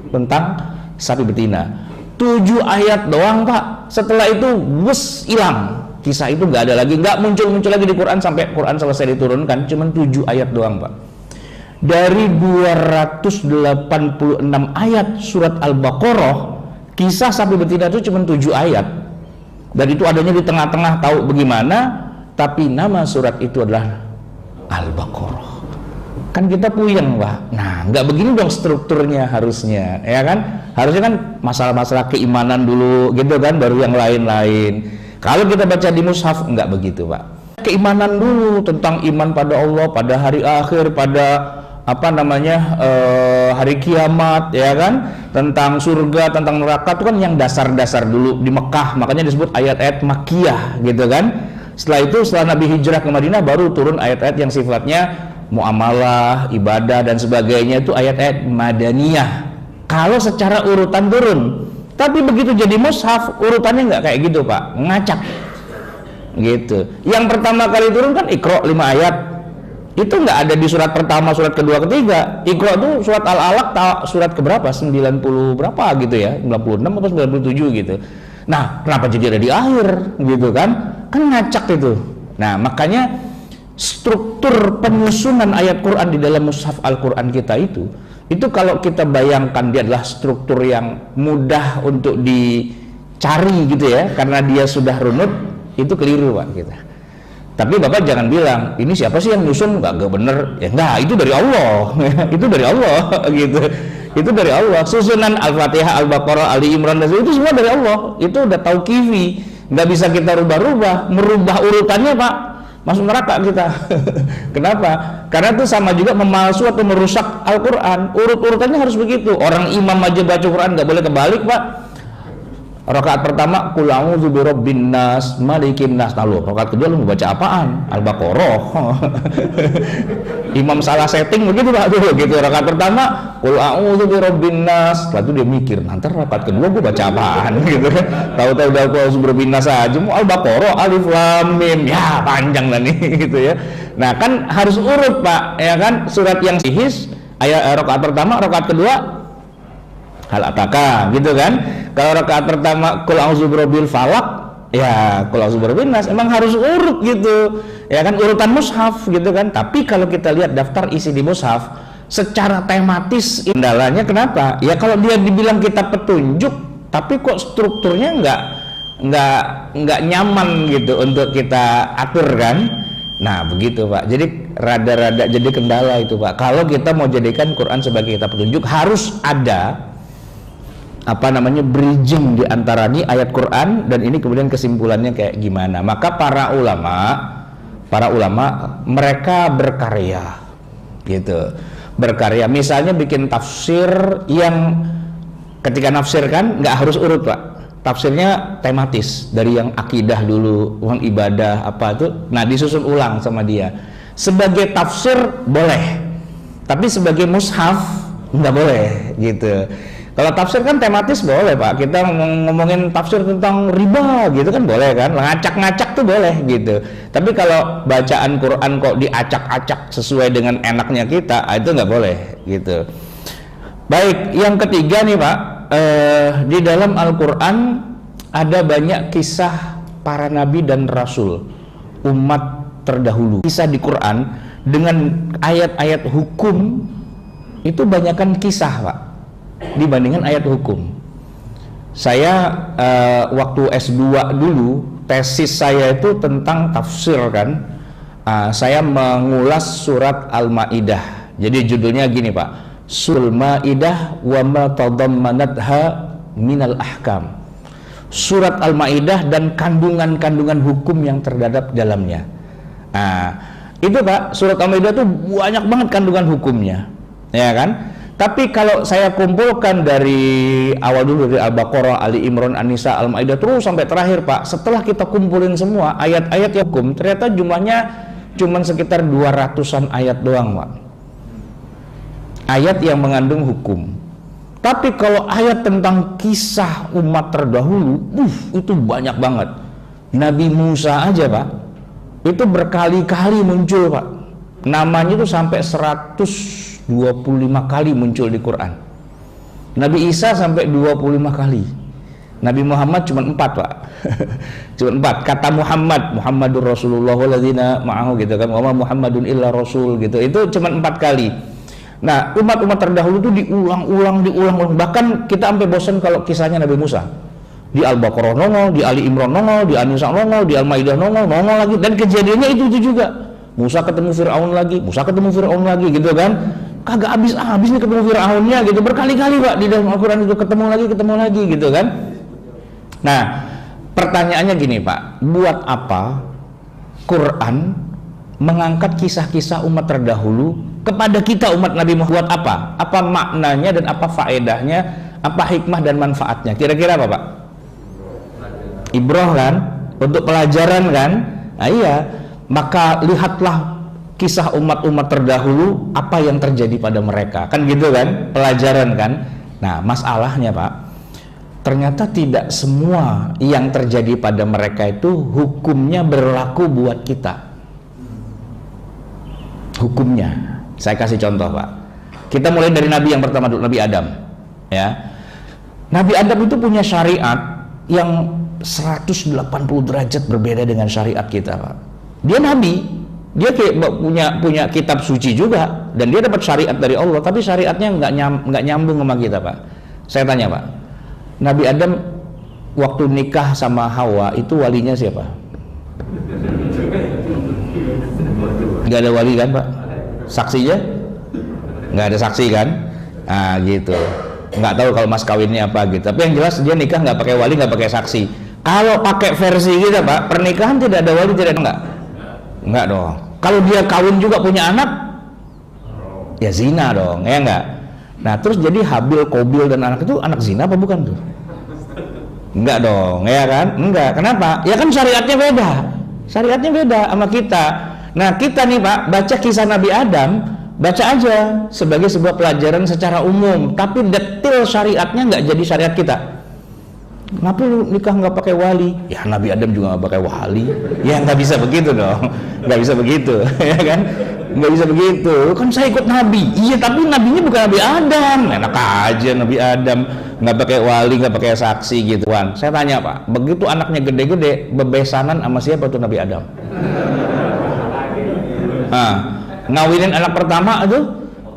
tentang sapi betina. 7 ayat doang Pak. Setelah itu wes hilang. Kisah itu nggak ada lagi, nggak muncul-muncul lagi di Quran sampai Quran selesai diturunkan, cuman 7 ayat doang Pak. Dari 286 ayat surat Al-Baqarah, kisah sapi betina itu cuma 7 ayat. Dan itu adanya di tengah-tengah, tahu bagaimana, tapi nama surat itu adalah Al-Baqarah. Kan kita puyeng Pak. Nah, nggak begini dong strukturnya harusnya, ya kan? Harusnya kan masalah-masalah keimanan dulu gitu kan, baru yang lain-lain. Kalau kita baca di mushaf nggak begitu Pak. Keimanan dulu tentang iman pada Allah, pada hari akhir, pada hari kiamat, ya kan, tentang surga, tentang neraka, itu kan yang dasar-dasar dulu di Mekah, makanya disebut ayat-ayat Makkiyah gitu kan. Setelah itu, setelah Nabi hijrah ke Madinah, baru turun ayat-ayat yang sifatnya muamalah, ibadah dan sebagainya, itu ayat-ayat Madaniyah kalau secara urutan turun. Tapi begitu jadi mushaf, urutannya nggak kayak gitu Pak, ngacak gitu. Yang pertama kali turun kan Iqra 5 ayat, itu nggak ada di surat pertama, surat kedua, ketiga. Iqra itu surat Al-Alaq surat keberapa? 90 berapa gitu ya, 96 atau 97 gitu. Nah, kenapa jadi ada di akhir gitu kan? Kan ngacak itu. Nah, makanya struktur penyusunan ayat Quran di dalam mushaf Al-Quran kita itu kalau kita bayangkan dia adalah struktur yang mudah untuk dicari gitu ya, karena dia sudah runut, itu keliru Pak kita. Tapi Bapak jangan bilang, ini siapa sih yang nyusun? Nggak bener. Ya enggak, itu dari Allah. Itu dari Allah gitu. Itu dari Allah. Susunan Al-Fatihah, Al-Baqarah, Ali Imran, itu semua dari Allah. Itu udah tauqifi. Nggak bisa kita rubah-rubah. Merubah urutannya Pak, masuk neraka kita. Kenapa? Karena itu sama juga memalsu atau merusak Al-Quran. Urut-urutannya harus begitu. Orang imam aja baca Quran nggak boleh kebalik Pak. Rakaat pertama qul a'udzu birabbin nas, malikin nas. Nah, lu rakaat kedua lu mau baca apaan? Al-Baqarah. Imam salah setting begitu Pak tuh gitu. Rakaat pertama qul a'udzu birabbin nas. Setelah itu dia mikir, nanti rakaat kedua gua baca apaan gitu kan. Tahu-tahu udah qul a'udzu birabbin nas aja mau Al-Baqarah, Alif Lam Mim. Ya, panjang lah nih gitu ya. Nah, kan harus urut Pak, ya kan? Surat yang sihis ayat rakaat pertama, rakaat kedua hal ataka gitu kan. Kalau rakaat pertama qul a'udzu birabbil falaq, ya qul a'udzu birabbin nas, emang harus urut gitu ya kan, urutan mushaf gitu kan. Tapi kalau kita lihat daftar isi di mushaf secara tematis, kendalanya kenapa ya, kalau dia dibilang kita petunjuk tapi kok strukturnya nggak nyaman gitu untuk kita atur kan. Nah begitu Pak, jadi rada-rada jadi kendala itu Pak. Kalau kita mau jadikan Quran sebagai kitab petunjuk, harus ada bridging di antara nih ayat Quran dan ini, kemudian kesimpulannya kayak gimana. Maka para ulama mereka berkarya gitu, berkarya. Misalnya bikin tafsir yang ketika nafsir kan nggak harus urut Pak, tafsirnya tematis dari yang akidah dulu, yang ibadah apa itu, nah disusun ulang sama dia. Sebagai tafsir boleh, tapi sebagai mushaf nggak boleh gitu. Kalau tafsir kan tematis boleh Pak, kita ngomongin tafsir tentang riba gitu kan boleh kan, ngacak-ngacak tuh boleh gitu. Tapi kalau bacaan Quran kok diacak-acak sesuai dengan enaknya kita, itu nggak boleh gitu. Baik, yang ketiga nih Pak, di dalam Al-Quran ada banyak kisah para nabi dan rasul umat terdahulu. Kisah di Quran dengan ayat-ayat hukum itu banyakkan kisah Pak dibandingkan ayat hukum. Saya waktu S2 dulu, tesis saya itu tentang tafsir kan. Saya mengulas surat Al-Maidah. Jadi judulnya gini Pak, Surah Al-Maidah wa ma tadammanatha minal ahkam. Surat Al-Maidah dan kandungan-kandungan hukum yang terdapat dalamnya. Itu Pak, surat Al-Maidah itu banyak banget kandungan hukumnya, ya kan? Tapi kalau saya kumpulkan dari awal dulu, dari Al-Baqarah, Ali Imran, An-Nisa, Al-Maidah terus sampai terakhir Pak, setelah kita kumpulin semua ayat-ayat yang hukum, ternyata jumlahnya cuma sekitar 200-an ayat doang Pak, ayat yang mengandung hukum. Tapi kalau ayat tentang kisah umat terdahulu, itu banyak banget. Nabi Musa aja Pak, itu berkali-kali muncul Pak, namanya itu sampai 125 kali muncul di Quran. Nabi Isa sampai 25 kali. Nabi Muhammad cuma 4 Pak. Cuma 4. Kata Muhammadur Rasulullah walladzina ma'ahu gitu kan, wa Muhammadun illa rasul gitu. Itu cuma 4 kali. Nah, umat-umat terdahulu itu diulang-ulang. Bahkan kita sampai bosan kalau kisahnya Nabi Musa. Di Al-Baqarah nongol, di Ali Imran nongol, di An-Nisa nongol, di Al-Maidah nongol lagi, dan kejadiannya itu juga. Musa ketemu Fir'aun lagi, gitu kan. Kagak habis nih ketemu Fir'aunnya gitu, berkali-kali Pak di dalam Al-Quran itu ketemu lagi gitu kan. Nah, pertanyaannya gini Pak, buat apa Quran mengangkat kisah-kisah umat terdahulu kepada kita umat Nabi Muhammad? Buat apa? Apa maknanya dan apa faedahnya, apa hikmah dan manfaatnya? Kira-kira apa Pak? Ibrah kan, untuk pelajaran kan. Nah iya, maka lihatlah kisah umat-umat terdahulu, apa yang terjadi pada mereka, kan gitu kan, pelajaran kan. Nah masalahnya Pak, ternyata tidak semua yang terjadi pada mereka itu hukumnya berlaku buat kita. Hukumnya, saya kasih contoh Pak, kita mulai dari Nabi yang pertama dulu, Nabi Adam ya. Nabi Adam itu punya syariat yang 180 derajat berbeda dengan syariat kita Pak. Dia Nabi, dia kayak punya kitab suci juga, dan dia dapat syariat dari Allah, tapi syariatnya nggak nyambung sama kita Pak. Saya tanya Pak, Nabi Adam waktu nikah sama Hawa itu walinya siapa? Nggak ada wali kan Pak? Saksinya? Nggak ada saksi kan? Nah gitu. Nggak tahu kalau mas kawinnya apa gitu. Tapi yang jelas dia nikah nggak pakai wali, nggak pakai saksi. Kalau pakai versi kita Pak, pernikahan tidak ada wali, tidak ada, enggak dong. Kalau dia kawin juga punya anak, ya zina dong, ya enggak. Nah terus jadi Habil, Kobil dan anak itu anak zina apa bukan tuh? Enggak dong, ya kan? Enggak. Kenapa? Ya kan syariatnya beda. Syariatnya beda sama kita. Nah, kita nih Pak, baca kisah Nabi Adam, baca aja sebagai sebuah pelajaran secara umum, tapi detail syariatnya nggak jadi syariat kita. Kenapa lu nikah nggak pakai wali? Ya Nabi Adam juga nggak pakai wali. Ya nggak bisa begitu dong, nggak bisa begitu, ya kan? Nggak bisa begitu. Kan saya ikut Nabi. Iya, tapi nabinya bukan Nabi Adam. Enak aja Nabi Adam nggak pakai wali, nggak pakai saksi gituan. Saya tanya Pak, begitu anaknya gede-gede, bebesanan sama siapa tuh Nabi Adam? Nah, ngawinin anak pertama itu,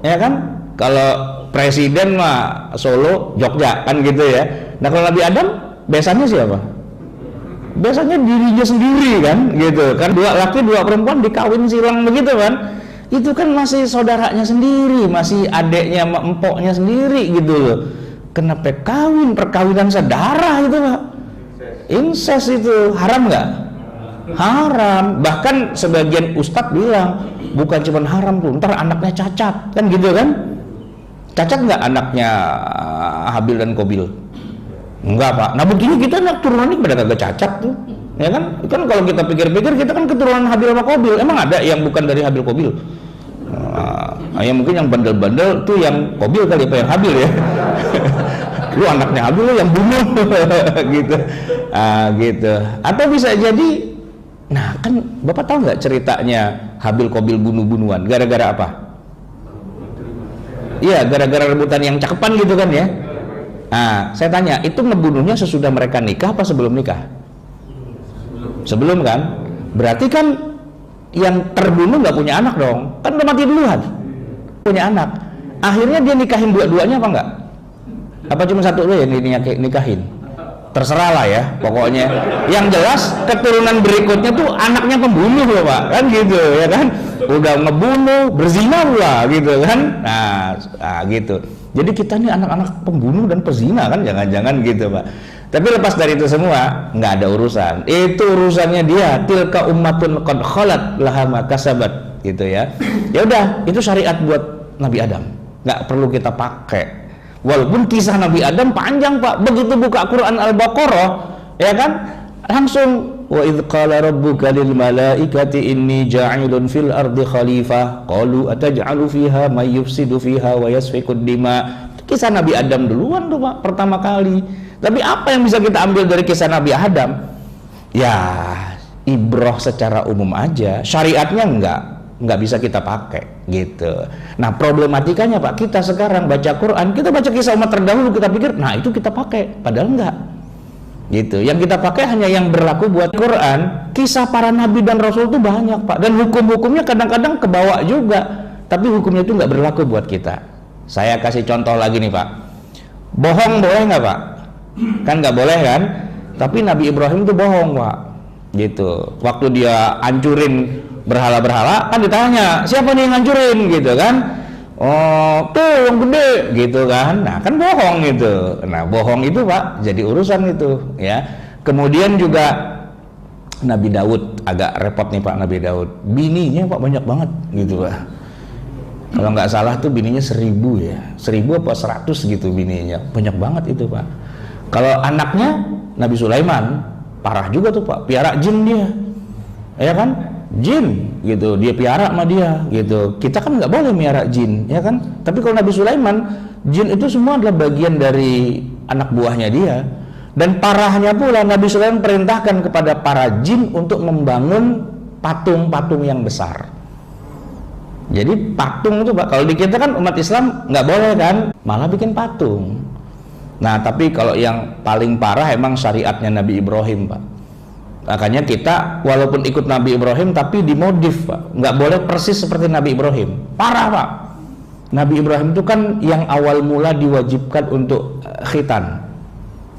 ya kan? Kalau presiden mah Solo, Jogja kan gitu ya. Nah kalau Nabi Adam besannya siapa? Besannya dirinya sendiri kan, gitu kan, dua laki dua perempuan dikawin silang begitu kan. Itu kan masih saudaranya sendiri, masih adeknya sama empoknya sendiri gitu loh. Kenapa kawin, perkawinan saudara itu Pak? Incest itu haram nggak? Haram. Bahkan sebagian ustadz bilang bukan cuma haram tuh, ntar anaknya cacat kan gitu kan. Cacat nggak anaknya Habil dan Kobil? Enggak Pak. Nah buktinya kita anak turunannya pada kagak cacat tuh, ya kan? Kan kalau kita pikir-pikir kita kan keturunan Habil sama Kobil. Emang ada yang bukan dari Habil Kobil? Yang mungkin yang bandel-bandel tuh yang Kobil kali apa yang Habil ya? Lu anaknya Habil lu yang bunuh gitu. Gitu. Atau bisa jadi, nah kan Bapak tahu nggak ceritanya Habil Kobil bunuh-bunuhan? Gara-gara apa? Iya, gara-gara rebutan yang cakepan gitu kan ya. Nah, saya tanya, itu ngebunuhnya sesudah mereka nikah apa sebelum nikah? Sebelum kan? Berarti kan yang terbunuh nggak punya anak dong, kan udah mati duluan. Punya anak. Akhirnya dia nikahin dua-duanya apa enggak? Apa cuma satu dulu yang nikahin? Terserah lah ya, pokoknya. Yang jelas keturunan berikutnya tuh anaknya pembunuh loh Pak, kan gitu ya kan? Udah ngebunuh, berzina pula gitu kan? Nah gitu. Jadi kita nih anak-anak pembunuh dan pezina kan, jangan-jangan gitu Pak. Tapi lepas dari itu semua, nggak ada urusan. Itu urusannya dia. Tilka ummatun qad khalat laha ma kasabat gitu ya. Ya udah, itu syariat buat Nabi Adam. Nggak perlu kita pakai. Walaupun kisah Nabi Adam panjang Pak. Begitu buka Quran Al-Baqarah, ya kan? Langsung wa idz qala rabbuka lil malaikati inni ja'ilun fil ardi khalifah qalu ataj'alu fiha may yufsidu fiha wa yasfikud dima. Kisah Nabi Adam duluan tuh Pak, pertama kali. Tapi apa yang bisa kita ambil dari kisah Nabi Adam? Ya, ibrah secara umum aja. Syariatnya nggak bisa kita pakai gitu. Nah problematikanya Pak, kita sekarang baca Quran, kita baca kisah umat terdahulu, kita pikir nah itu kita pakai, padahal enggak gitu. Yang kita pakai hanya yang berlaku buat Quran. Kisah para nabi dan rasul itu banyak Pak, dan hukum-hukumnya kadang-kadang kebawa juga, tapi hukumnya itu nggak berlaku buat kita. Saya kasih contoh lagi nih Pak. Bohong boleh nggak Pak? Kan nggak boleh kan? Tapi Nabi Ibrahim itu bohong Pak gitu. Waktu dia hancurin berhala-berhala kan ditanya siapa nih yang ngancurin gitu kan, oh tuh yang gede gitu kan. Nah kan bohong gitu. Nah bohong itu Pak jadi urusan itu ya. Kemudian juga Nabi Daud, agak repot nih Pak. Nabi Daud bininya Pak banyak banget gitu Pak. Kalau nggak salah tuh bininya 1000 ya, 1000 apa 100 gitu bininya, banyak banget itu Pak. Kalau anaknya Nabi Sulaiman parah juga tuh Pak, piara jin dia, ya kan? Jin gitu, dia piara sama dia gitu. Kita kan nggak boleh miara jin, ya kan? Tapi kalau Nabi Sulaiman, jin itu semua adalah bagian dari anak buahnya dia. Dan parahnya pula Nabi Sulaiman perintahkan kepada para jin untuk membangun patung-patung yang besar. Jadi patung itu Pak, kalau di kita kan umat Islam nggak boleh kan, malah bikin patung. Nah tapi kalau yang paling parah emang syariatnya Nabi Ibrahim Pak. Makanya kita walaupun ikut Nabi Ibrahim tapi dimodif Pak, nggak boleh persis seperti Nabi Ibrahim. Parah Pak. Nabi Ibrahim itu kan yang awal mula diwajibkan untuk khitan.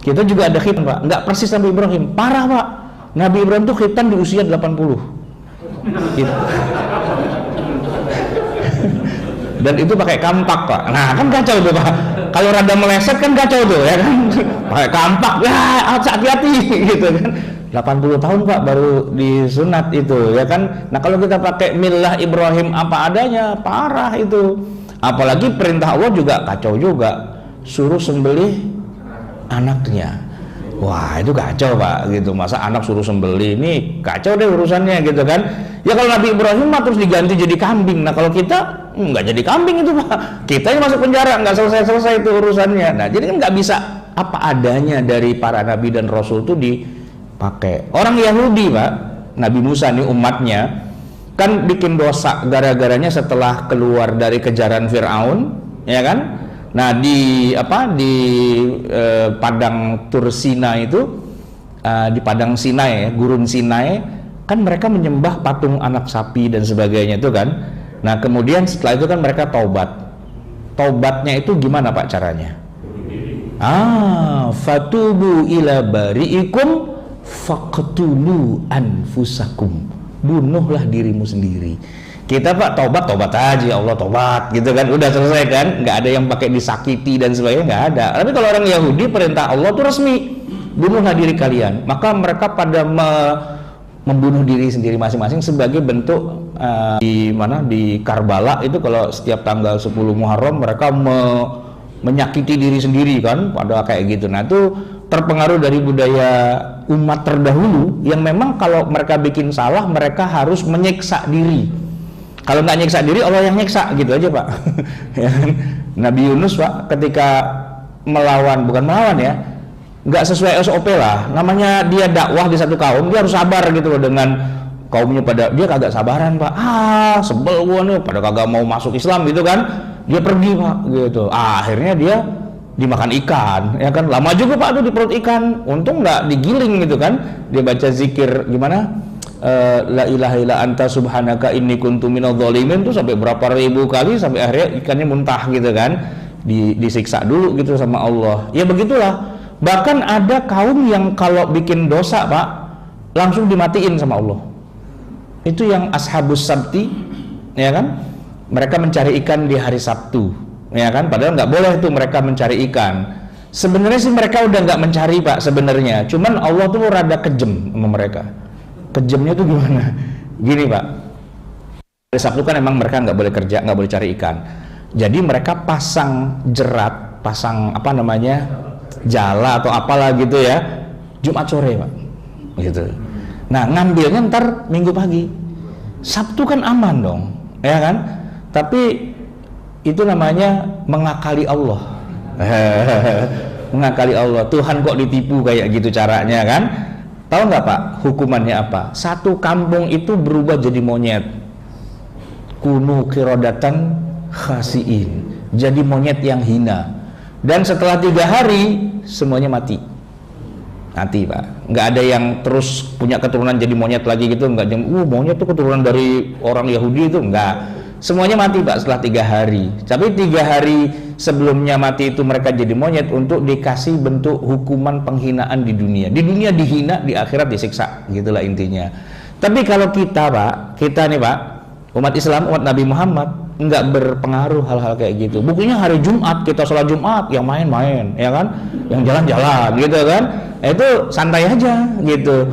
Kita juga ada khitan Pak, nggak persis Nabi Ibrahim. Parah Pak. Nabi Ibrahim itu khitan di usia 80 gitu. Dan itu pakai kampak Pak. Nah kan kacau tuh Pak. Kalau rada meleset kan kacau tuh ya kan. Pakai kampak, ya hati-hati gitu kan. 80 tahun Pak baru disunat itu ya kan. Nah kalau kita pakai millah Ibrahim apa adanya, parah itu. Apalagi perintah Allah juga kacau juga, suruh sembelih anaknya. Wah itu kacau Pak gitu, masa anak suruh sembelih, ini kacau deh urusannya gitu kan. Ya kalau Nabi Ibrahim mah terus diganti jadi kambing, nah kalau kita nggak jadi kambing itu Pak, kita yang masuk penjara, nggak selesai itu urusannya. Nah jadi kan nggak bisa apa adanya dari para nabi dan rasul itu dipakai. Orang Yahudi Pak, Nabi Musa nih umatnya kan bikin dosa gara-garanya setelah keluar dari kejaran Firaun, ya kan? Nah di padang Tur Sinai itu, di padang Sinai, gurun Sinai, kan mereka menyembah patung anak sapi dan sebagainya itu kan. Nah kemudian setelah itu kan mereka taubat. Taubatnya itu gimana Pak caranya? Fatubu ila bari'ikum faqtulu anfusakum, bunuhlah dirimu sendiri. Kita Pak tobat aja, ya Allah tobat gitu kan, udah selesai kan, nggak ada yang pakai disakiti dan sebagainya, nggak ada. Tapi kalau orang Yahudi perintah Allah tuh resmi, bunuhlah diri kalian. Maka mereka pada membunuh diri sendiri masing-masing sebagai bentuk di Karbala itu kalau setiap tanggal 10 Muharram mereka menyakiti diri sendiri kan, pada kayak gitu. Nah itu terpengaruh dari budaya umat terdahulu yang memang kalau mereka bikin salah mereka harus menyiksa diri. Kalau nggak nyiksa diri, Allah yang nyiksa, gitu aja Pak. Ya kan? Nabi Yunus Pak ketika bukan melawan ya, nggak sesuai SOP lah, namanya dia dakwah di satu kaum, dia harus sabar gitu loh dengan kaumnya, dia kagak sabaran Pak, sebel gua nih, pada kagak mau masuk Islam gitu kan, dia pergi Pak gitu. Akhirnya dia dimakan ikan, ya kan, lama juga Pak tuh di perut ikan, untung nggak digiling gitu kan, dia baca zikir gimana, la ilaha illa anta subhanaka inni kuntu minadz dzalimin tuh sampai berapa ribu kali sampai akhirnya ikannya muntah gitu kan, disiksa dulu gitu sama Allah. Ya begitulah, bahkan ada kaum yang kalau bikin dosa Pak langsung dimatiin sama Allah. Itu yang ashabus sabti, ya kan, mereka mencari ikan di hari Sabtu, ya kan, padahal nggak boleh tuh mereka mencari ikan. Sebenarnya sih mereka udah nggak mencari Pak sebenarnya, cuman Allah tuh rada kejem sama mereka. Kejamnya tuh gimana? Gini Pak, hari Sabtu kan emang mereka nggak boleh kerja, nggak boleh cari ikan. Jadi mereka pasang jerat, jala atau apalah gitu ya, Jumat sore Pak, gitu. Nah ngambilnya ntar Minggu pagi. Sabtu kan aman dong, ya kan? Tapi itu namanya mengakali Allah. Mengakali Allah. Tuhan kok ditipu kayak gitu caranya kan? Tahu nggak Pak hukumannya apa? Satu kampung itu berubah jadi monyet. Kunu kirodatan khasiin, jadi monyet yang hina. Dan setelah 3 hari semuanya mati Pak. Nggak ada yang terus punya keturunan jadi monyet lagi gitu, nggak. Monyet itu keturunan dari orang Yahudi itu, nggak. Semuanya mati Pak setelah 3 hari. Tapi 3 hari sebelumnya mati itu mereka jadi monyet untuk dikasih bentuk hukuman penghinaan di dunia. Di dunia dihina, di akhirat disiksa, gitulah intinya. Tapi kalau kita Pak, kita nih Pak, umat Islam, umat Nabi Muhammad, nggak berpengaruh hal-hal kayak gitu. Buktinya hari Jumat kita sholat Jumat, yang main-main, ya kan, yang jalan-jalan gitu kan, itu santai aja gitu.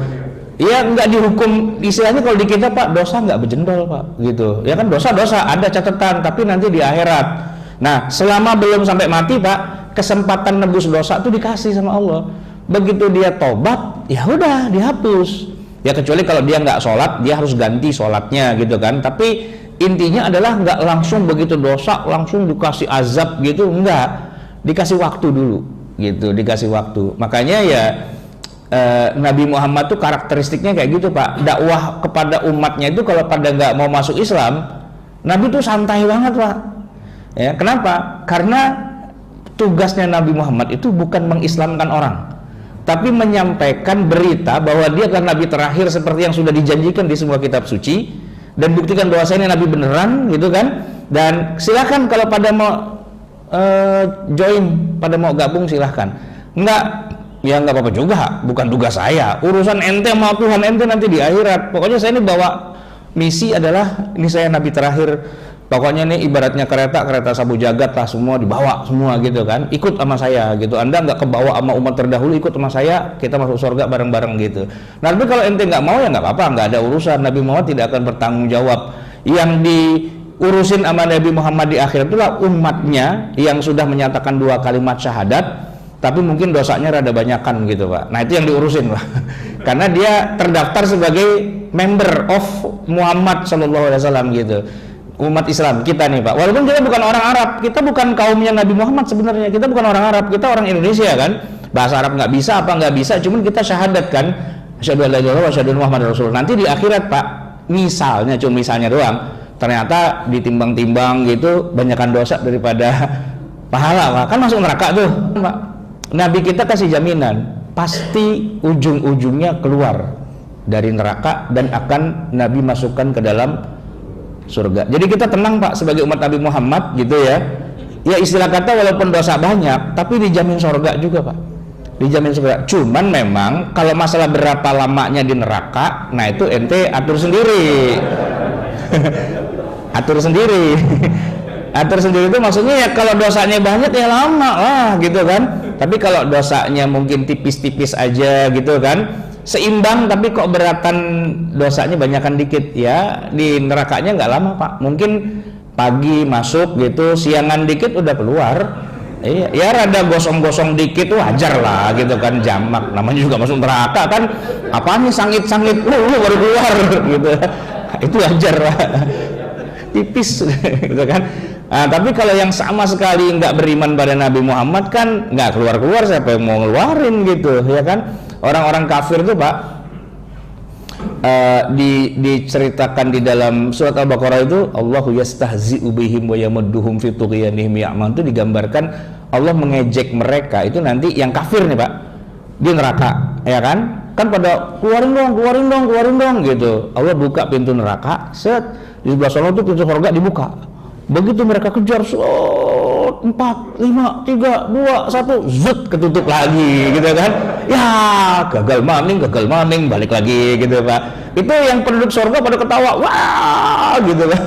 Ya nggak dihukum, istilahnya kalau di kita Pak, dosa nggak berjendol Pak gitu, ya kan, dosa ada catatan tapi nanti di akhirat. Nah selama belum sampai mati Pak, kesempatan nebus dosa itu dikasih sama Allah. Begitu dia tobat, ya udah dihapus. Ya kecuali kalau dia nggak sholat, dia harus ganti sholatnya gitu kan. Tapi intinya adalah nggak langsung begitu dosa langsung dikasih azab gitu, enggak, dikasih waktu dulu gitu, dikasih waktu. Makanya ya Nabi Muhammad tuh karakteristiknya kayak gitu Pak, dakwah kepada umatnya itu kalau pada nggak mau masuk Islam, Nabi tuh santai banget Pak. Ya kenapa? Karena tugasnya Nabi Muhammad itu bukan mengislamkan orang, tapi menyampaikan berita bahwa dia kan Nabi terakhir seperti yang sudah dijanjikan di semua kitab suci, dan buktikan bahwasanya Nabi beneran gitu kan. Dan silakan kalau pada mau join, pada mau gabung silahkan. Enggak, ya nggak apa-apa juga, bukan tugas saya, urusan ente sama Tuhan ente nanti di akhirat. Pokoknya saya ini bawa misi adalah, ini saya Nabi terakhir, pokoknya nih ibaratnya kereta sabu jagat lah, semua dibawa semua gitu kan, ikut sama saya gitu. Anda nggak kebawa sama umat terdahulu, ikut sama saya, kita masuk surga bareng-bareng gitu. Nah tapi kalau ente nggak mau ya nggak apa-apa, nggak ada urusan. Nabi Muhammad tidak akan bertanggung jawab. Yang diurusin sama Nabi Muhammad di akhirat itulah umatnya yang sudah menyatakan 2 kalimat syahadat, tapi mungkin dosanya rada banyakan gitu Pak. Nah itu yang diurusin Pak. Karena dia terdaftar sebagai member of Muhammad Sallallahu Alaihi Wasallam gitu, umat Islam kita nih Pak. Walaupun kita bukan orang Arab, kita bukan kaumnya Nabi Muhammad sebenarnya, kita bukan orang Arab, kita orang Indonesia kan. Bahasa Arab nggak bisa apa nggak bisa, cuman kita syahadat kan, asyhadu an la ilaha illallah wa asyhadu anna Muhammadar Rasulullah. Nanti di akhirat Pak, misalnya cuma misalnya doang, ternyata ditimbang-timbang gitu banyakkan dosa daripada pahala Pak, kan masuk neraka tuh Pak. Nabi kita kasih jaminan pasti ujung-ujungnya keluar dari neraka dan akan Nabi masukkan ke dalam surga. Jadi kita tenang Pak sebagai umat Nabi Muhammad gitu ya. Ya istilah kata walaupun dosa banyak tapi dijamin surga juga Pak. Dijamin surga. Cuman memang kalau masalah berapa lamanya di neraka, nah itu ente atur sendiri. Atur sendiri. Atur sendiri itu maksudnya ya kalau dosanya banyak ya lama lah gitu kan. Tapi kalau dosanya mungkin tipis-tipis aja gitu kan, seimbang tapi kok beratan dosanya banyakan dikit, ya di nerakanya nggak lama Pak. Mungkin pagi masuk gitu, siangan dikit udah keluar. Iya, ya rada gosong-gosong dikit tuh wajar lah gitu kan, jamak namanya juga masuk neraka kan. Apanya sangit-sangit baru keluar gitu. Itu wajar lah. Tipis gitu kan. Nah, tapi kalau yang sama sekali nggak beriman pada Nabi Muhammad kan nggak keluar-keluar, siapa yang mau ngeluarin gitu ya kan. Orang-orang kafir tuh Pak diceritakan di dalam surat Al-Baqarah itu, Allahu yastahzi'u bihim wa yamudduhum fi tughyanihim ya'man, itu digambarkan Allah mengejek mereka itu nanti yang kafir nih Pak di neraka ya kan pada keluarin dong gitu. Allah buka pintu neraka, set di sebelah sana tuh pintu surga dibuka. Begitu mereka kejar, 4, 5, 3, 2, 1, zut, ketutup lagi gitu kan. Ya gagal maning balik lagi gitu Pak. Itu yang penduduk surga pada ketawa, wah gitu Pak.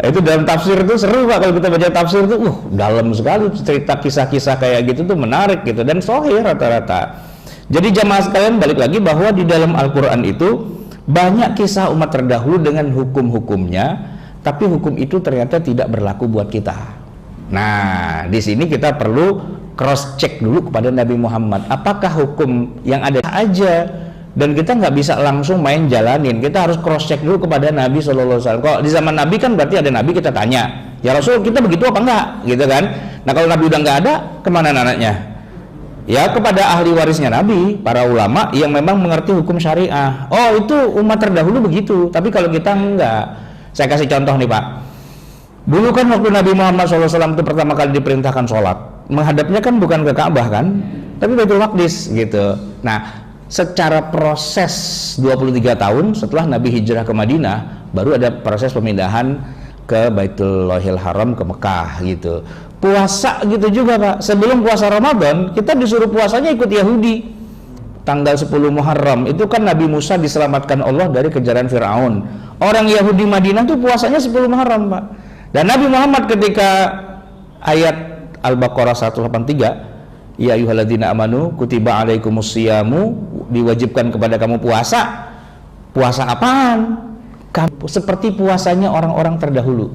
Itu dalam tafsir itu seru Pak, kalau kita baca tafsir itu dalam sekali cerita kisah-kisah kayak gitu tuh, menarik gitu dan sahih rata-rata. Jadi jamaah sekalian, balik lagi bahwa di dalam Al-Quran itu banyak kisah umat terdahulu dengan hukum-hukumnya, tapi hukum itu ternyata tidak berlaku buat kita. Nah, di sini kita perlu cross check dulu kepada Nabi Muhammad. Apakah hukum yang ada aja, dan kita nggak bisa langsung main jalanin. Kita harus cross check dulu kepada Nabi SAW. Kalau di zaman Nabi kan berarti ada Nabi, kita tanya, ya Rasul kita begitu apa enggak, gitu kan? Nah kalau Nabi udah nggak ada, kemana anaknya? Ya kepada ahli warisnya Nabi, para ulama yang memang mengerti hukum syariah. Oh itu umat terdahulu begitu, tapi kalau kita enggak. Saya kasih contoh nih Pak. Dulu kan waktu Nabi Muhammad SAW itu pertama kali diperintahkan sholat, menghadapnya kan bukan ke Ka'bah kan, tapi Baitul Maqdis gitu. Nah, secara proses 23 tahun setelah Nabi hijrah ke Madinah, baru ada proses pemindahan ke Baitullahil Haram, ke Mekah gitu. Puasa gitu juga Pak. Sebelum puasa Ramadan, kita disuruh puasanya ikut Yahudi. Tanggal 10 Muharram itu kan Nabi Musa diselamatkan Allah dari kejaran Fir'aun. Orang Yahudi Madinah tuh puasanya 10 Muharram Pak. Dan Nabi Muhammad ketika ayat Al-Baqarah 183, ya ayyuhalladzina amanu kutiba alaikumusyiyamu, diwajibkan kepada kamu puasa. Puasa apaan? Seperti puasanya orang-orang terdahulu.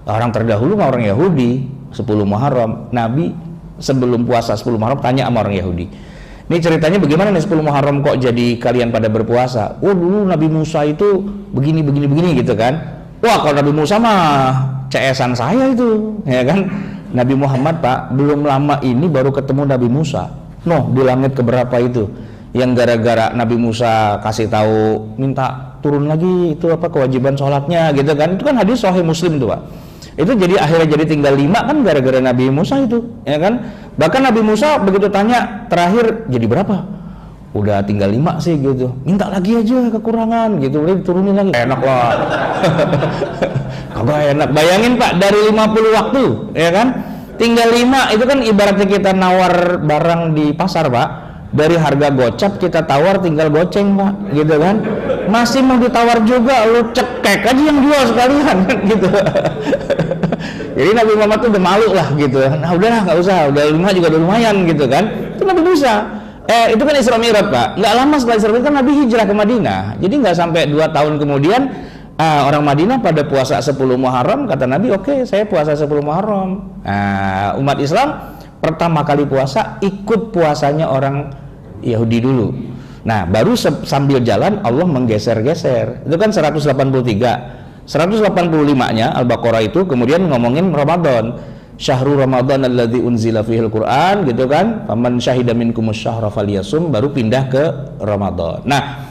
Orang terdahulu mah orang Yahudi, 10 Muharram. Nabi sebelum puasa 10 Muharram tanya sama orang Yahudi, ini ceritanya bagaimana nih 10 Muharram kok jadi kalian pada berpuasa? Oh dulu Nabi Musa itu begini gitu kan. Wah kalau Nabi Musa mah CS-an saya itu, ya kan. Nabi Muhammad Pak belum lama ini baru ketemu Nabi Musa. Noh di langit keberapa itu? Yang gara-gara Nabi Musa kasih tahu minta turun lagi itu apa kewajiban sholatnya gitu kan. Itu kan hadis Sahih Muslim itu Pak. Itu jadi akhirnya jadi tinggal 5 kan gara-gara Nabi Musa itu, ya kan. Bahkan Nabi Musa begitu tanya terakhir jadi berapa, udah tinggal 5 sih gitu, minta lagi aja kekurangan gitu, udah diturunin lagi. Enak lah. Kagak enak. Bayangin Pak, dari 50 waktu ya kan tinggal 5, itu kan ibaratnya kita nawar barang di pasar Pak, dari harga gocap kita tawar tinggal goceng Pak gitu kan, masih mau ditawar juga, lu cekek aja yang jual sekalian gitu. Jadi Nabi Muhammad tuh udah malu lah gitu. Nah udahlah nggak usah, udah 5 juga udah lumayan gitu kan. Itu Nabi Musa. Itu kan Isra Mi'raj Pak. Nggak lama setelah Isra Mi'raj kan Nabi hijrah ke Madinah. Jadi nggak sampai 2 tahun kemudian orang Madinah pada puasa 10 Muharram, kata Nabi, oke, saya puasa 10 Muharram. Umat Islam pertama kali puasa ikut puasanya orang Yahudi dulu. Nah, baru sambil jalan Allah menggeser-geser. Itu kan 183. 185-nya Al-Baqarah itu kemudian ngomongin Ramadan. Syahrul Ramadan alladzi unzila fihil Qur'an, gitu kan. Faman syahida minkumus syahra falyasum, baru pindah ke Ramadan. Nah,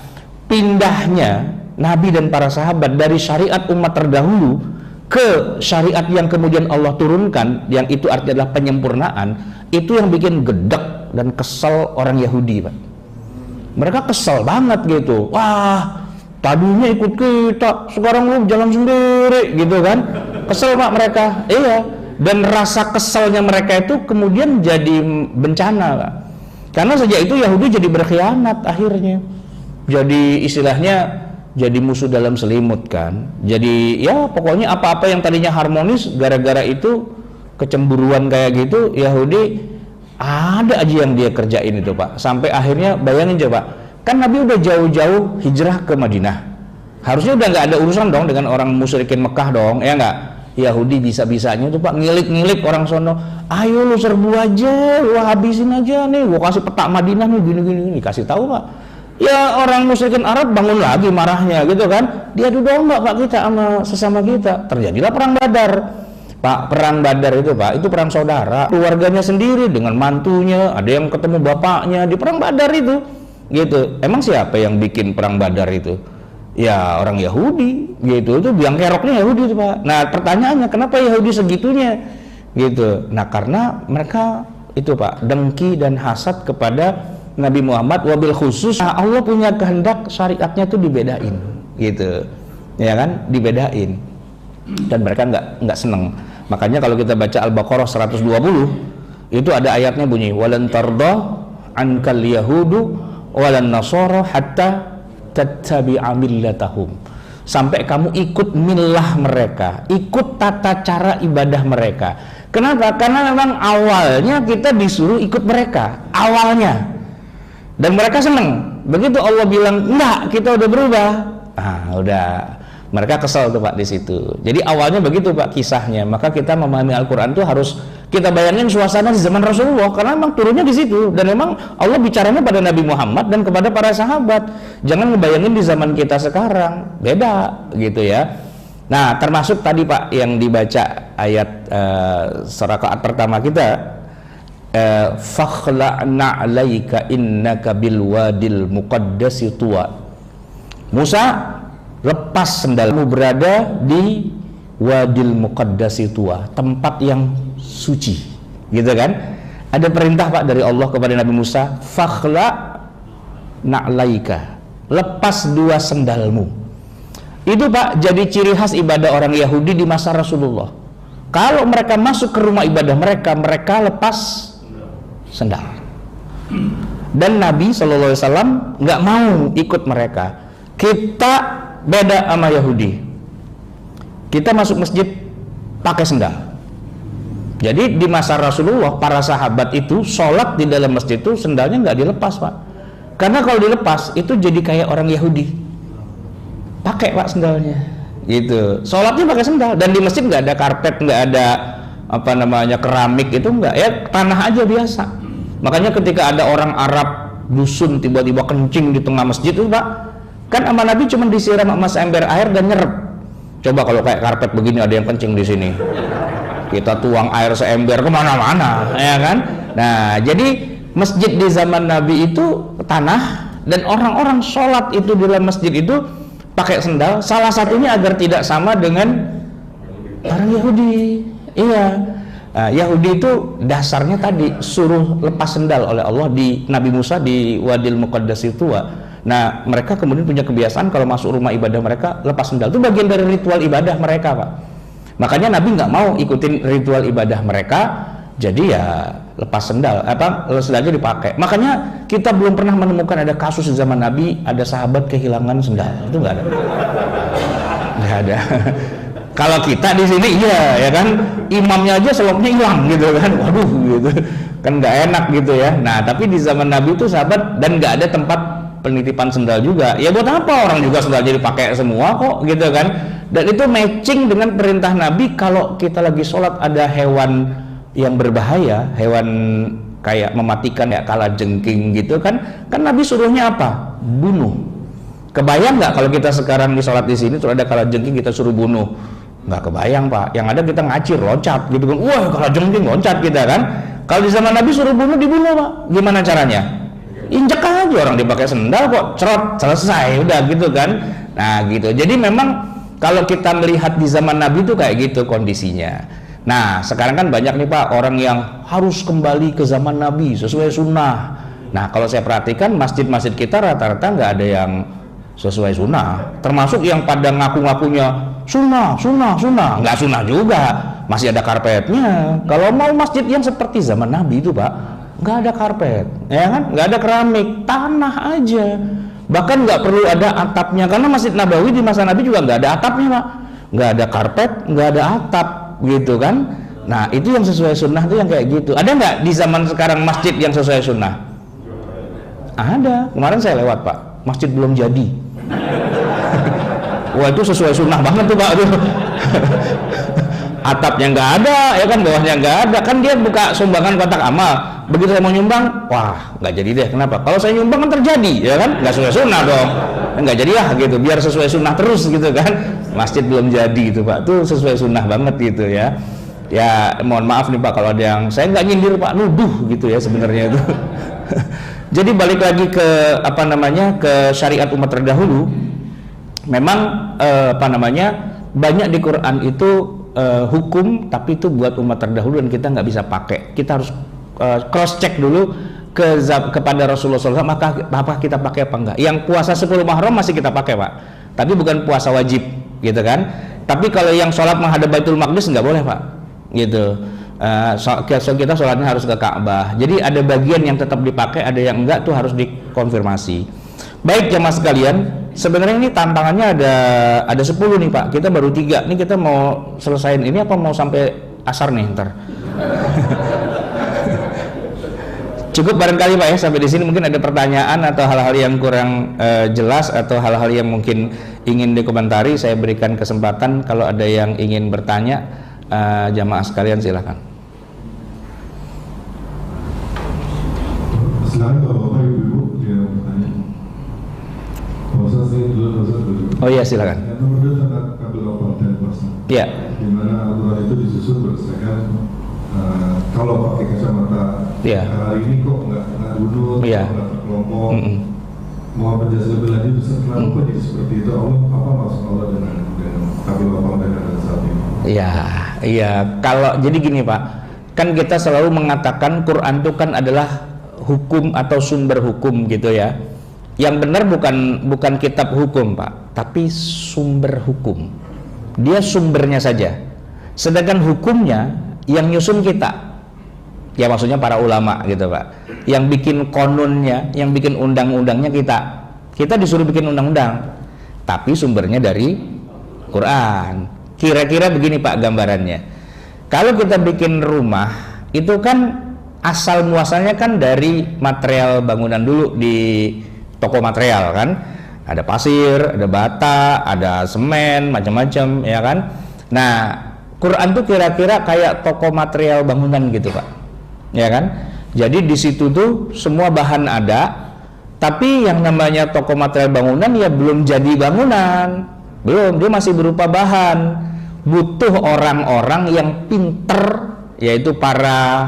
pindahnya Nabi dan para sahabat dari syariat umat terdahulu ke syariat yang kemudian Allah turunkan, yang itu artinya adalah penyempurnaan, itu yang bikin gedek dan kesel orang Yahudi, Pak. Mereka kesel banget gitu. Wah, tadinya ikut kita, sekarang lu jalan sendiri, gitu kan. Kesel, Pak, mereka. Iya. Dan rasa keselnya mereka itu kemudian jadi bencana, Pak. Karena sejak itu Yahudi jadi berkhianat akhirnya. Jadi istilahnya jadi musuh dalam selimut kan. Jadi ya pokoknya apa-apa yang tadinya harmonis gara-gara itu kecemburuan kayak gitu, Yahudi ada aja yang dia kerjain itu, Pak. Sampai akhirnya bayangin coba, kan Nabi udah jauh-jauh hijrah ke Madinah. Harusnya udah nggak ada urusan dong dengan orang musyrikin Mekah dong, ya nggak? Yahudi bisa-bisanya tuh, Pak, ngilik-ngilik orang sono. Ayo lu serbu aja, lu habisin aja nih, gua kasih peta Madinah nih, gini-gini. Dikasih tahu, Pak. Ya orang musyrikin Arab bangun lagi marahnya gitu kan. Dia adu domba, Pak, kita sama sesama kita. Terjadilah perang Badar. Pak, perang Badar itu, Pak, itu perang saudara. Keluarganya sendiri dengan mantunya, ada yang ketemu bapaknya di perang Badar itu. Gitu. Emang siapa yang bikin perang Badar itu? Ya orang Yahudi, gitu. Itu biang keroknya Yahudi itu, Pak. Nah, pertanyaannya kenapa Yahudi segitunya? Gitu. Nah, karena mereka itu, Pak, dengki dan hasad kepada Nabi Muhammad, wabil khusus. Nah, Allah punya kehendak syariatnya itu dibedain, gitu. Ya kan? Dibedain. Dan mereka nggak seneng. Makanya kalau kita baca Al-Baqarah 120, itu ada ayatnya bunyi, walan tarda ankal yahudu walan nasara hatta tattabi'a millatahum. Sampai kamu ikut milah mereka, ikut tata cara ibadah mereka. Kenapa? Karena memang awalnya kita disuruh ikut mereka, awalnya. Dan mereka seneng. Begitu Allah bilang, enggak, kita udah berubah. Udah. Mereka kesal tuh, Pak, di situ. Jadi awalnya begitu, Pak, kisahnya. Maka kita memahami Al-Quran itu harus kita bayangin suasana di zaman Rasulullah, karena memang turunnya di situ. Dan memang Allah bicaranya pada Nabi Muhammad dan kepada para sahabat. Jangan ngebayangin di zaman kita sekarang. Beda, gitu ya. Nah, termasuk tadi, Pak, yang dibaca ayat rakaat pertama kita, fakhla'na 'alaika innaka bil wadil muqaddasi tuwa. Musa, lepas sendalmu, berada di wadil muqaddasi tuwa, tempat yang suci, gitu kan. Ada perintah, Pak, dari Allah kepada Nabi Musa, fakhla'na 'alaika, lepas dua sendalmu. Itu, Pak, jadi ciri khas ibadah orang Yahudi di masa Rasulullah. Kalau mereka masuk ke rumah ibadah mereka, mereka lepas sendal. Dan Nabi SAW nggak mau ikut mereka. Kita beda sama Yahudi. Kita masuk masjid pakai sendal. Jadi di masa Rasulullah, para sahabat itu sholat di dalam masjid itu sendalnya nggak dilepas, Pak. Karena kalau dilepas itu jadi kayak orang Yahudi. Pakai, Pak, sendalnya. Gitu. Sholatnya pakai sendal. Dan di masjid nggak ada karpet, nggak ada apa namanya keramik, itu nggak, ya tanah aja biasa. Makanya ketika ada orang Arab dusun tiba-tiba kencing di tengah masjid itu, Pak, kan sama Nabi cuma disiram sama ember air dan nyerep. Coba kalau kayak karpet begini ada yang kencing di sini, kita tuang air seember kemana-mana, ya kan? Nah, jadi masjid di zaman Nabi itu tanah, dan orang-orang sholat itu di dalam masjid itu pakai sendal. Salah satunya agar tidak sama dengan orang Yahudi. Iya. Yahudi itu dasarnya tadi suruh lepas sendal oleh Allah di Nabi Musa di Wadil Muqaddas itu. Nah, mereka kemudian punya kebiasaan kalau masuk rumah ibadah mereka lepas sendal. Itu bagian dari ritual ibadah mereka, Pak. Makanya Nabi nggak mau ikutin ritual ibadah mereka, jadi ya lepas sendal, sendalnya dipakai. Makanya kita belum pernah menemukan ada kasus di zaman Nabi ada sahabat kehilangan sendal. Itu nggak ada. Nggak ada. Kalau kita di sini iya, ya kan, imamnya aja selopnya hilang gitu kan, waduh gitu, kan nggak enak gitu ya. Nah, tapi di zaman Nabi itu sahabat, dan nggak ada tempat penitipan sendal juga. Ya buat apa, orang juga sendalnya dipakai semua kok, gitu kan. Dan itu matching dengan perintah Nabi, kalau kita lagi sholat ada hewan yang berbahaya, hewan kayak mematikan ya kalajengking gitu kan Nabi suruhnya apa? Bunuh. Kebayang nggak kalau kita sekarang di sholat di sini terus ada kalajengking kita suruh bunuh? Nggak kebayang Pak. Yang ada kita ngacir, loncat gitu kan. Wah kalajengking loncat kita kan. Kalau di zaman Nabi suruh bunuh dibunuh Pak. Gimana caranya? Injek aja, orang dipakai sendal kok, cerot, selesai udah gitu kan. Nah gitu. Jadi memang kalau kita melihat di zaman Nabi itu kayak gitu kondisinya. Nah sekarang kan banyak nih Pak orang yang harus kembali ke zaman Nabi sesuai sunnah. Nah kalau saya perhatikan masjid-masjid kita rata-rata nggak ada yang sesuai sunnah, termasuk yang pada ngaku-ngakunya sunnah, nggak sunnah juga, masih ada karpetnya. Kalau mau masjid yang seperti zaman Nabi itu Pak, nggak ada karpet, ya kan, nggak ada keramik, tanah aja, bahkan nggak perlu ada atapnya, karena Masjid Nabawi di masa Nabi juga nggak ada atapnya Pak, nggak ada karpet, nggak ada atap, gitu kan. Nah itu yang sesuai sunnah tuh yang kayak gitu. Ada nggak di zaman sekarang masjid yang sesuai sunnah? Ada, kemarin saya lewat Pak, masjid belum jadi. Wah itu sesuai sunnah banget tuh Pak. Atapnya nggak ada, ya kan, bawahnya nggak ada, kan dia buka sumbangan kotak amal. Begitu saya mau nyumbang, wah nggak jadi deh. Kenapa? Kalau saya nyumbang kan terjadi, ya kan, nggak sesuai sunnah dong. Nggak jadi lah gitu, biar sesuai sunnah terus gitu kan. Masjid belum jadi itu Pak, tuh sesuai sunnah banget gitu ya. Ya mohon maaf nih Pak kalau ada yang saya nggak nyindir Pak, nuduh gitu ya sebenarnya itu. Jadi balik lagi ke apa namanya, ke syariat umat terdahulu. Memang banyak di Quran itu hukum, tapi itu buat umat terdahulu dan kita nggak bisa pakai. Kita harus cross check dulu kepada Rasulullah SAW, apakah kita pakai apa enggak. Yang puasa 10 Muharram masih kita pakai Pak, tapi bukan puasa wajib gitu kan. Tapi kalau yang sholat menghadap Baitul Maqdis nggak boleh Pak gitu. Kita sholatnya harus ke Ka'bah. Jadi ada bagian yang tetap dipakai, ada yang enggak, tuh harus dikonfirmasi. Baik jemaah sekalian, sebenarnya ini tantangannya ada 10 nih Pak. Kita baru 3. Ini kita mau selesaiin ini apa mau sampai asar nih ntar? Cukup barangkali Pak ya sampai di sini. Mungkin ada pertanyaan atau hal-hal yang kurang jelas atau hal-hal yang mungkin ingin dikomentari, saya berikan kesempatan kalau ada yang ingin bertanya. Jamaah sekalian silahkan. Selain Bapak Ibu yang bertanya, saya dulu. Oh iya silakan. Yang nomor 2 tentang kabel lokal dan pasang. Iya. Di mana aturan itu disusun berdasarkan kalau pakai kacamata hari ini kok nggak duduk, nggak berkelompok. Mau penjelasan lebih lanjut, kenapa kok jadi seperti itu? Apa maksud Allah dengan kabel lokal dan saat ini? Iya. Kalau jadi gini Pak, kan kita selalu mengatakan Quran itu kan adalah hukum atau sumber hukum gitu ya. Yang benar bukan kitab hukum Pak, tapi sumber hukum. Dia sumbernya saja. Sedangkan hukumnya yang nyusun kita. Ya maksudnya para ulama gitu Pak. Yang bikin konunnya, yang bikin undang-undangnya kita. Kita disuruh bikin undang-undang, tapi sumbernya dari Quran. Kira-kira begini Pak gambarannya. Kalau kita bikin rumah, itu kan asal muasalnya kan dari material bangunan dulu di toko material kan. Ada pasir, ada bata, ada semen, macam-macam ya kan. Nah, Quran tuh kira-kira kayak toko material bangunan gitu Pak. Ya kan? Jadi di situ tuh semua bahan ada, tapi yang namanya toko material bangunan ya belum jadi bangunan. Belum, dia masih berupa bahan. Butuh orang-orang yang pinter, yaitu para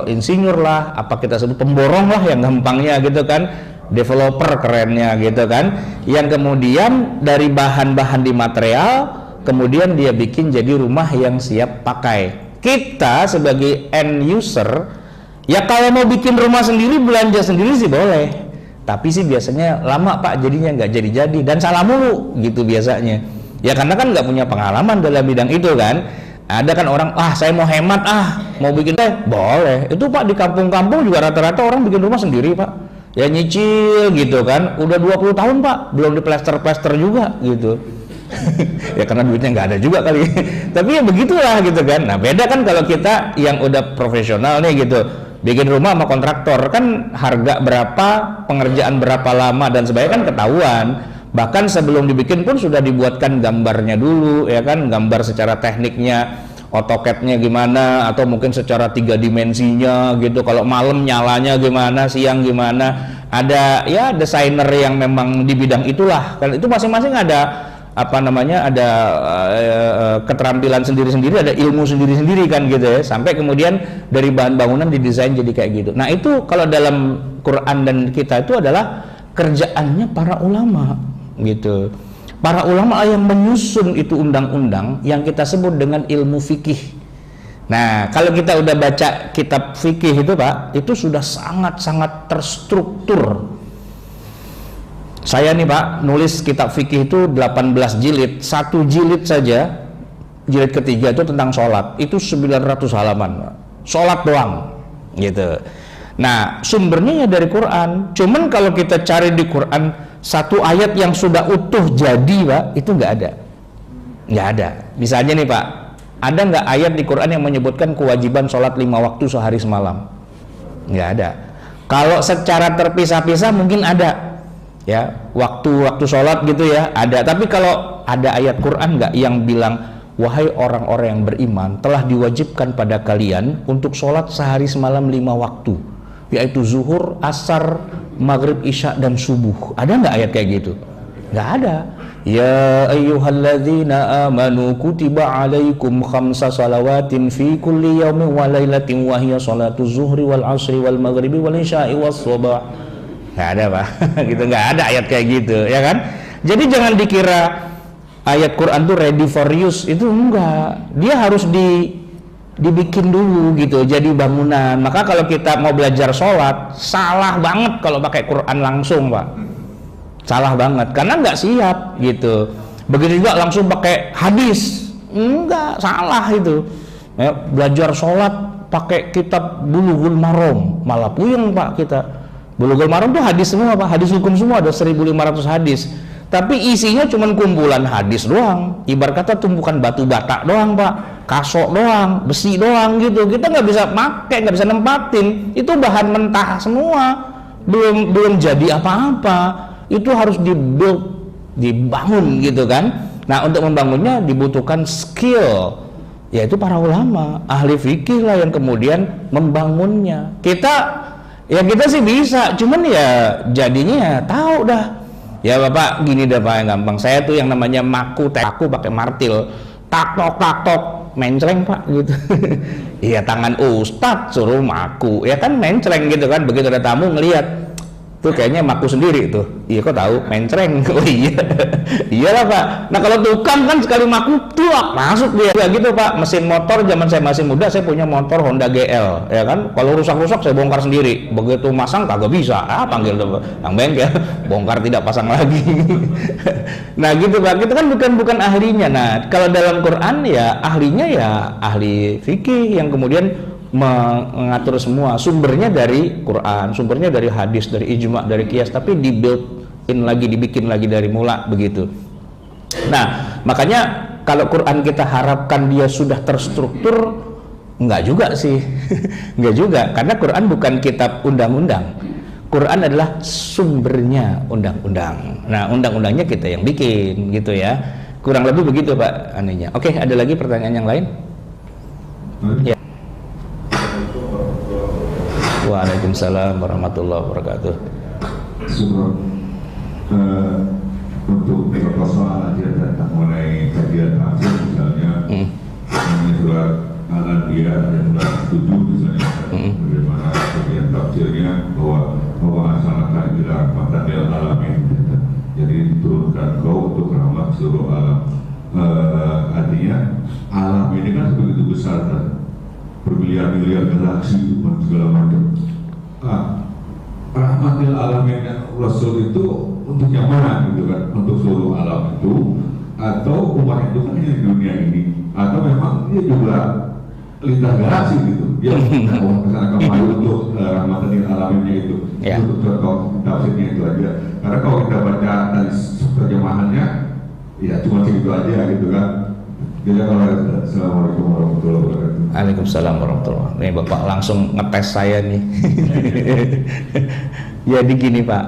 insinyur lah, apa kita sebut pemborong lah yang gampangnya gitu kan, developer kerennya gitu kan, yang kemudian dari bahan-bahan di material kemudian dia bikin jadi rumah yang siap pakai. Kita sebagai end user ya kalau mau bikin rumah sendiri, belanja sendiri sih boleh, tapi sih biasanya lama Pak, jadinya nggak jadi-jadi dan salah mulu gitu biasanya ya, karena kan nggak punya pengalaman dalam bidang itu kan. Ada kan orang, saya mau hemat, mau bikin boleh. Itu Pak di kampung-kampung juga rata-rata orang bikin rumah sendiri Pak. Ya nyicil gitu kan, udah 20 tahun Pak, belum diplester-plester juga gitu. Ya karena duitnya nggak ada juga kali. Tapi ya begitulah gitu kan. Nah beda kan kalau kita yang udah profesional nih gitu, bikin rumah sama kontraktor kan harga berapa, pengerjaan berapa lama dan sebagainya kan ketahuan. Bahkan sebelum dibikin pun sudah dibuatkan gambarnya dulu ya kan, gambar secara tekniknya. AutoCAD-nya gimana, atau mungkin secara 3 dimensinya gitu. Kalau malam nyalanya gimana, siang gimana. Ada ya desainer yang memang di bidang itulah. Kan itu masing-masing ada apa namanya, ada keterampilan sendiri-sendiri, ada ilmu sendiri-sendiri kan gitu ya. Sampai kemudian dari bahan bangunan didesain jadi kayak gitu. Nah, itu kalau dalam Quran dan kita itu adalah kerjaannya para ulama gitu. Para ulama yang menyusun itu undang-undang yang kita sebut dengan ilmu fikih. Nah, kalau kita udah baca kitab fikih itu Pak, itu sudah sangat-sangat terstruktur. Saya nih Pak, nulis kitab fikih itu 18 jilid. 1 jilid saja, jilid ketiga itu tentang sholat. Itu 900 halaman Pak. Sholat doang gitu. Nah, sumbernya ya dari Quran. Cuman kalau kita cari di Quran satu ayat yang sudah utuh jadi Pak, itu nggak ada. Nggak ada. Misalnya nih Pak, ada nggak ayat di Quran yang menyebutkan kewajiban sholat 5 waktu sehari semalam? Nggak ada. Kalau secara terpisah-pisah mungkin ada, ya, waktu sholat gitu ya, ada. Tapi kalau ada ayat Quran nggak yang bilang, wahai orang-orang yang beriman, telah diwajibkan pada kalian untuk sholat sehari semalam 5 waktu, yaitu zuhur, asar, maghrib, isya, dan subuh. Ada nggak ayat kayak gitu? Nggak ada. Ya ayyuhalladzina amanu kutiba alaikum khamsa salawatin fi kulli yaumin wa lailatin wa hiya salatu zuhri wal asri wal maghribi wal isya'i was subah. Nggak ada Pak. Gitu, nggak ada ayat kayak gitu, ya kan? Jadi jangan dikira ayat Quran tuh ready for use, itu enggak. Dia harus dibikin dulu gitu, jadi bangunan. Maka kalau kita mau belajar sholat, salah banget kalau pakai Quran langsung Pak. Salah banget, karena nggak siap gitu. Begitu juga langsung pakai hadis, enggak, salah itu. Ya, belajar sholat pakai kitab Bulughul Maram, malah puyeng Pak kita. Bulughul Maram tuh hadis semua Pak, hadis hukum semua, ada 1500 hadis. Tapi isinya cuma kumpulan hadis doang. Ibarat kata tumpukan batu bata doang Pak, kasok doang, besi doang gitu. Kita nggak bisa pakai, nggak bisa nempatin. Itu bahan mentah semua, belum jadi apa-apa. Itu harus dibangun gitu kan. Nah, untuk membangunnya dibutuhkan skill, yaitu para ulama, ahli fikih lah yang kemudian membangunnya. Kita sih bisa, cuman ya jadinya ya tahu dah. Ya Bapak, gini dah Pak, yang gampang. Saya tuh yang namanya aku pakai martil, tak tok mencreng Pak gitu. Iya, tangan ustadz suruh maku, ya kan mencreng gitu kan. Begitu ada tamu ngelihat, tuh kayaknya maku sendiri tuh. Iya, kok tahu mencreng? Oh iya. Iyalah Pak. Nah, kalau tukang kan sekali maku tuak masuk dia. Ya gitu Pak. Mesin motor zaman saya masih muda, saya punya motor Honda GL, ya kan. Kalau rusak-rusak saya bongkar sendiri. Begitu masang kagak bisa. Panggil tuh yang bengkel, bongkar tidak pasang lagi. Nah, gitu Pak. Kita kan bukan ahlinya. Nah, kalau dalam Quran ya ahlinya ya ahli fikih yang kemudian mengatur semua. Sumbernya dari Quran, sumbernya dari hadis, dari ijma, dari qiyas, tapi dibikin lagi dari mula begitu. Nah, makanya kalau Quran kita harapkan dia sudah terstruktur, enggak juga sih. Enggak juga, karena Quran bukan kitab undang-undang. Quran adalah sumbernya undang-undang. Nah, undang-undangnya kita yang bikin gitu ya. Kurang lebih begitu Pak anehnya. Oke, ada lagi pertanyaan yang lain? Ya. Waalaikumsalam warahmatullahi wabarakatuh. Untuk beberapa soal aja tentang mengenai kajian tafsir misalnya, mengenai surat Al-Anbiya dan surat 7 misalnya, bagaimana kajian tafsirnya bahwa asalkan ila rahmatan lil alamin, jadi diturunkan kau untuk rahmat seluruh alam. Artinya alam ini kan begitu besar kan, bermiliar-miliar galaksi dan segala macam. Rahmatil alamin Rasul itu untuk yang mana gitu kan? Untuk seluruh alam itu, atau umat itu kan di dunia ini, atau memang dia juga lintas galaksi gitu? Dia misalnya kembali untuk rahmatil alaminnya itu, untuk contoh tafsirnya itu aja. Karena kalau kita baca dari terjemahannya, ya cuma segitu aja gitu kan. Assalamualaikum warahmatullahi wabarakatuh. Waalaikumsalam warahmatullahi wabarakatuh. Nih Bapak langsung ngetes saya nih. Jadi gini Pak,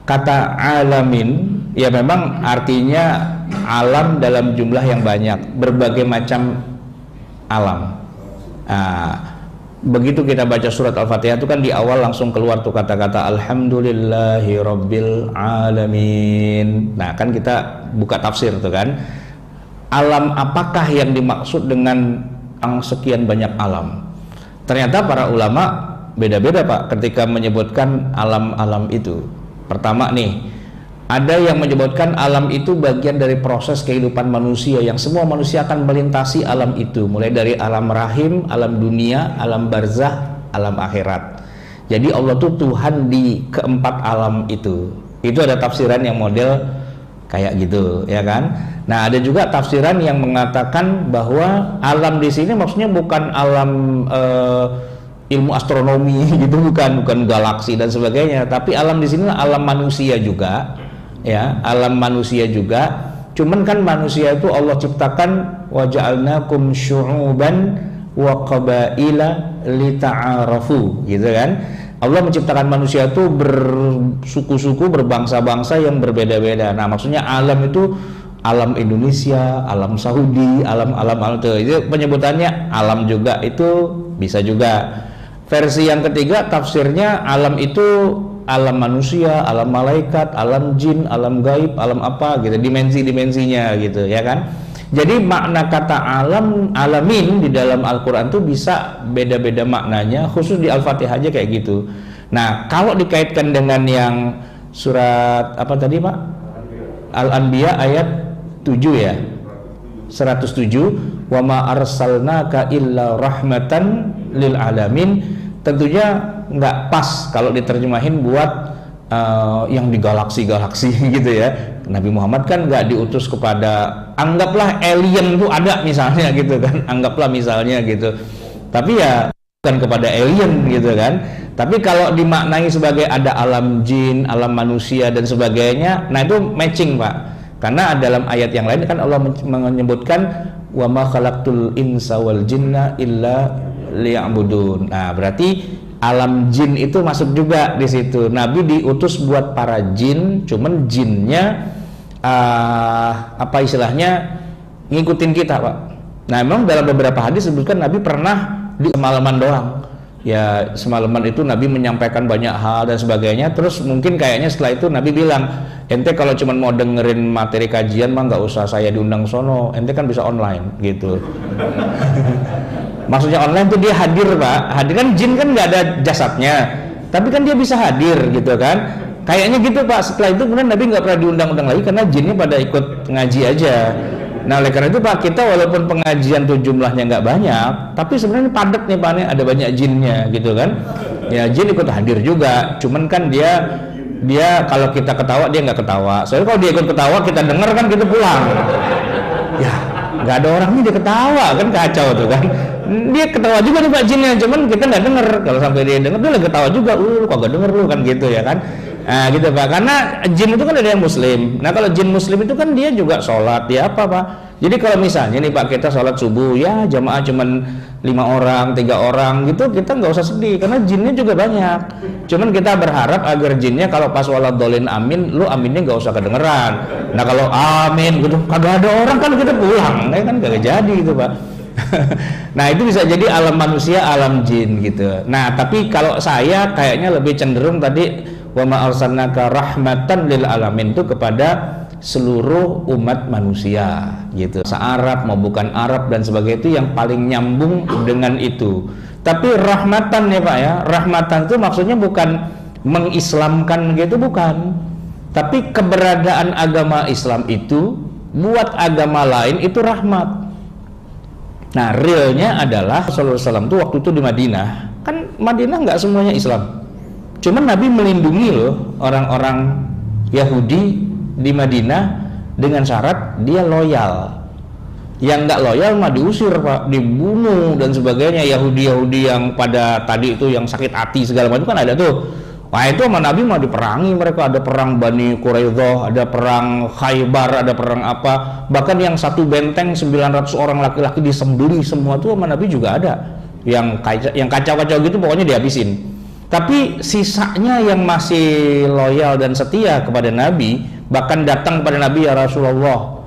kata alamin ya memang artinya alam dalam jumlah yang banyak, berbagai macam alam. Nah, begitu kita baca surat Al-Fatihah itu kan di awal langsung keluar tuh kata-kata Alhamdulillahi Rabbil Alamin. Nah kan kita buka tafsir tuh kan, alam apakah yang dimaksud dengan sekian banyak alam? Ternyata para ulama beda-beda Pak ketika menyebutkan alam-alam itu. Pertama nih, ada yang menyebutkan alam itu bagian dari proses kehidupan manusia, yang semua manusia akan melintasi alam itu, mulai dari alam rahim, alam dunia, alam barzah, alam akhirat. Jadi Allah tuh Tuhan di keempat alam itu. Itu ada tafsiran yang model kayak gitu, ya kan? Nah, ada juga tafsiran yang mengatakan bahwa alam di sini maksudnya bukan alam ilmu astronomi gitu, bukan galaksi dan sebagainya, tapi alam di sini alam manusia juga. Ya, alam manusia juga. Cuman kan manusia itu Allah ciptakan waja'alnakum syu'uban wa qabaila lita'arafu, gitu kan. Allah menciptakan manusia itu bersuku-suku, berbangsa-bangsa yang berbeda-beda. Nah, maksudnya alam itu alam Indonesia, alam Saudi, alam itu penyebutannya alam juga, itu bisa juga. Versi yang ketiga tafsirnya alam itu alam manusia, alam malaikat, alam jin, alam gaib, alam apa gitu, dimensi-dimensinya gitu, ya kan. Jadi makna kata alam, alamin di dalam Al-Quran itu bisa beda-beda maknanya, khusus di Al-Fatihah aja kayak gitu. Nah, kalau dikaitkan dengan yang surat apa tadi Pak? Al-Anbiya ayat 7 ya, 107, wa ma arsalnaka illa rahmatan lil alamin. Tentunya nggak pas kalau diterjemahin buat yang di galaksi-galaksi gitu ya. Nabi Muhammad kan nggak diutus kepada, anggaplah alien itu ada misalnya gitu kan, anggaplah misalnya gitu, tapi ya bukan kepada alien gitu kan. Tapi kalau dimaknai sebagai ada alam jin, alam manusia dan sebagainya, nah itu matching Pak, karena dalam ayat yang lain kan Allah menyebutkan wa ma khalaqtul insa wal jinna illa liya'budun. Nah, berarti alam jin itu masuk juga di situ. Nabi diutus buat para jin, cuman jinnya apa istilahnya ngikutin kita, Pak. Nah, memang dalam beberapa hadis disebutkan Nabi pernah di semalaman doang. Ya, semalaman itu Nabi menyampaikan banyak hal dan sebagainya. Terus mungkin kayaknya setelah itu Nabi bilang, ente kalau cuma mau dengerin materi kajian mah nggak usah saya diundang sono, ente kan bisa online gitu. Maksudnya online tuh dia hadir Pak, hadir kan, jin kan nggak ada jasadnya, tapi kan dia bisa hadir gitu kan. Kayaknya gitu Pak. Setelah itu kemudian Nabi nggak pernah diundang-undang lagi karena jinnya pada ikut ngaji aja. Nah, oleh karena itu Pak, kita walaupun pengajian tuh jumlahnya nggak banyak, tapi sebenarnya padat nih Pak, nih ada banyak jinnya gitu kan. Ya, jin ikut hadir juga, cuman kan dia kalau kita ketawa dia nggak ketawa. Soalnya kalau dia ikut ketawa kita dengar kan kita pulang. Ya, nggak ada orangnya dia ketawa kan, kacau tuh kan. Dia ketawa juga nih Pak jinnya, cuman kita nggak denger. Kalau sampai dia denger dia lagi ketawa juga, lu kok nggak denger lu kan gitu ya kan. Nah gitu Pak, karena jin itu kan ada yang muslim. Nah kalau jin muslim itu kan dia juga sholat, dia apa Pak. Jadi kalau misalnya nih Pak, kita sholat subuh ya jamaah cuman 5 orang, 3 orang gitu, kita nggak usah sedih karena jinnya juga banyak. Cuman kita berharap agar jinnya kalau pas waladhdallin amin, lu aminnya nggak usah kedengeran. Nah kalau amin gitu kagak ada orang kan kita pulang, ya kan kagak jadi gitu Pak. Nah itu bisa jadi alam manusia, alam jin gitu. Nah tapi kalau saya kayaknya lebih cenderung tadi wa ma arsalnaka rahmatan lil alamin itu kepada seluruh umat manusia gitu. Arab mau bukan Arab dan sebagainya, itu yang paling nyambung dengan itu. Tapi rahmatan ya Pak ya, rahmatan itu maksudnya bukan mengislamkan gitu, bukan. Tapi keberadaan agama Islam itu buat agama lain itu rahmat. Nah realnya adalah Rasulullah SAW itu waktu itu di Madinah, kan Madinah nggak semuanya Islam. Cuman Nabi melindungi loh orang-orang Yahudi di Madinah dengan syarat dia loyal. Yang nggak loyal mah diusir Pak, dibunuh dan sebagainya. Yahudi-Yahudi yang pada tadi itu yang sakit hati segala macam kan ada tuh. Wah itu sama Nabi mah diperangi mereka. Ada perang Bani Quraidah, ada perang Khaybar, ada perang apa. Bahkan yang satu benteng 900 orang laki-laki disembelih semua tuh sama Nabi juga ada. Yang kacau-kacau gitu pokoknya dihabisin. Tapi sisanya yang masih loyal dan setia kepada Nabi, bahkan datang kepada Nabi, ya Rasulullah,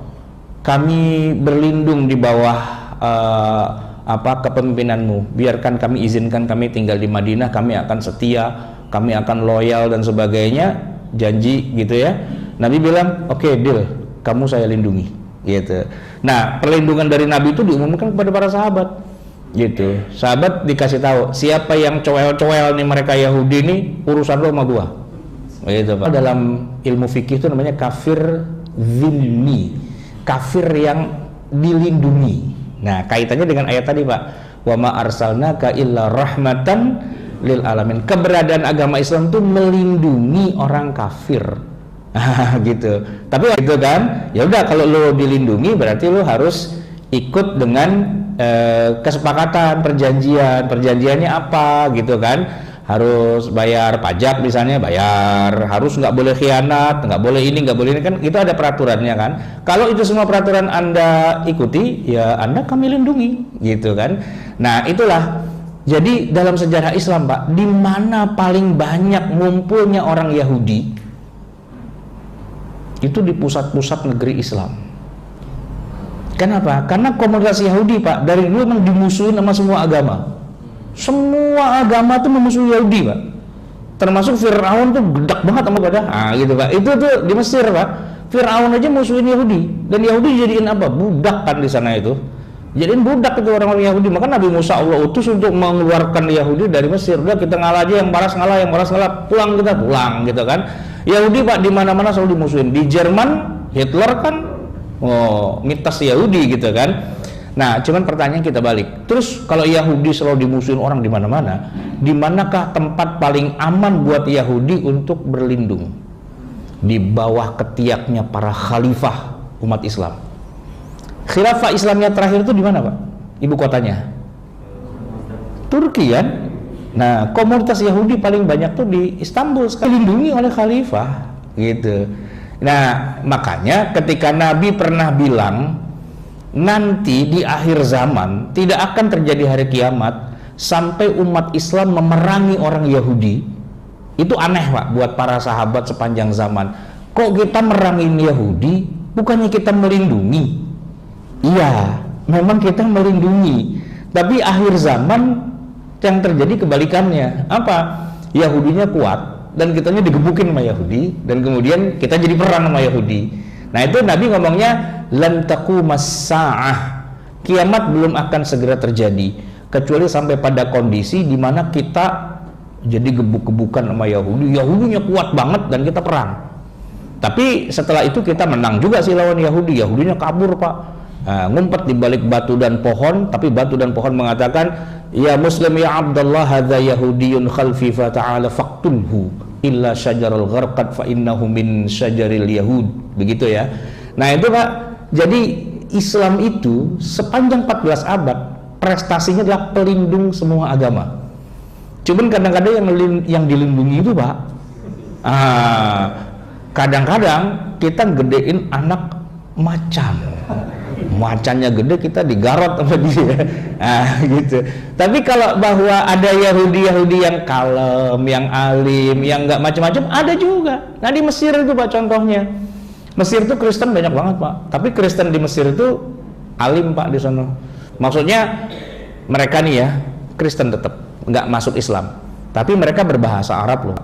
kami berlindung di bawah kepemimpinanmu, biarkan kami, izinkan kami tinggal di Madinah, kami akan setia, kami akan loyal dan sebagainya, janji gitu ya. Nabi bilang, oke, deal, kamu saya lindungi gitu. Nah, perlindungan dari Nabi itu diumumkan kepada para sahabat gitu. Sahabat dikasih tahu, siapa yang coel-coel nih mereka Yahudi nih, urusan lo sama gua gitu Pak. Dalam ilmu fikih itu namanya kafir zimmi, kafir yang dilindungi. Nah, kaitannya dengan ayat tadi Pak, wa ma arsalnaka illa rahmatan lil alamin. Keberadaan agama Islam itu melindungi orang kafir. Gitu. Tapi itu kan, ya udah, kalau lo dilindungi berarti lo harus ikut dengan kesepakatan, perjanjiannya apa gitu kan. Harus bayar pajak misalnya, bayar, harus nggak boleh khianat, nggak boleh ini, nggak boleh ini, kan itu ada peraturannya kan. Kalau itu semua peraturan Anda ikuti, ya Anda kami lindungi gitu kan. Nah, itulah. Jadi dalam sejarah Islam Pak, di mana paling banyak ngumpulnya orang Yahudi itu di pusat-pusat negeri Islam. Kenapa? Karena komunitas Yahudi Pak dari dulu memang dimusuhin sama semua agama. Semua agama tuh memusuhi Yahudi Pak. Termasuk Fir'aun tuh gedak banget sama pada. Gitu Pak. Itu tuh di Mesir Pak. Fir'aun aja musuhin Yahudi. Dan Yahudi jadiin apa? Budak kan di sana itu. Jadiin budak itu orang-orang Yahudi. Maka Nabi Musa Allah utus untuk mengeluarkan Yahudi dari Mesir. Udah, kita ngalah aja, yang baras ngalah, pulang kita pulang gitu kan. Yahudi Pak di mana-mana selalu dimusuhin. Di Jerman Hitler kan mitos Yahudi gitu kan. Nah, cuman pertanyaan kita balik. Terus kalau Yahudi selalu dimusuhin orang di mana-mana, di manakah tempat paling aman buat Yahudi untuk berlindung? Di bawah ketiaknya para khalifah umat Islam. Khilafah Islamnya terakhir itu di mana, Pak? Ibu kotanya? Turki kan? Nah, komunitas Yahudi paling banyak tuh di Istanbul, dilindungi oleh khalifah gitu. Nah, makanya ketika Nabi pernah bilang nanti di akhir zaman tidak akan terjadi hari kiamat sampai umat Islam memerangi orang Yahudi. Itu aneh Pak buat para sahabat sepanjang zaman. Kok kita merangin Yahudi, bukannya kita melindungi? Iya, memang kita melindungi. Tapi akhir zaman yang terjadi kebalikannya. Apa? Yahudinya kuat dan kitanya digebukin sama Yahudi, dan kemudian kita jadi perang sama Yahudi. Nah, itu Nabi ngomongnya lan taqumas saah, kiamat belum akan segera terjadi kecuali sampai pada kondisi di mana kita jadi gebuk-gebukan sama Yahudi. Yahudinya kuat banget dan kita perang. Tapi setelah itu kita menang juga sih lawan Yahudi. Yahudinya kabur Pak, ngumpet di balik batu dan pohon. Tapi batu dan pohon mengatakan, ya Muslim ya Abdullah, hadza Yahudiyun khalfi fa ta'ala faqtulhu illa syajarul gharqad fa innahu min syajaril yahud. Begitu ya. Nah itu Pak, jadi Islam itu sepanjang 14 abad prestasinya adalah pelindung semua agama. Cuman kadang-kadang yang dilindungi itu Pak, kadang-kadang kita gedein anak macan, macannya gede, kita digarot sama dia, gitu. Tapi kalau bahwa ada Yahudi yang kalem, yang alim, yang nggak macam-macam, ada juga. Nah di Mesir itu Pak contohnya. Mesir itu Kristen banyak banget Pak. Tapi Kristen di Mesir itu alim Pak di sana. Maksudnya mereka nih ya Kristen tetap, nggak masuk Islam. Tapi mereka berbahasa Arab loh.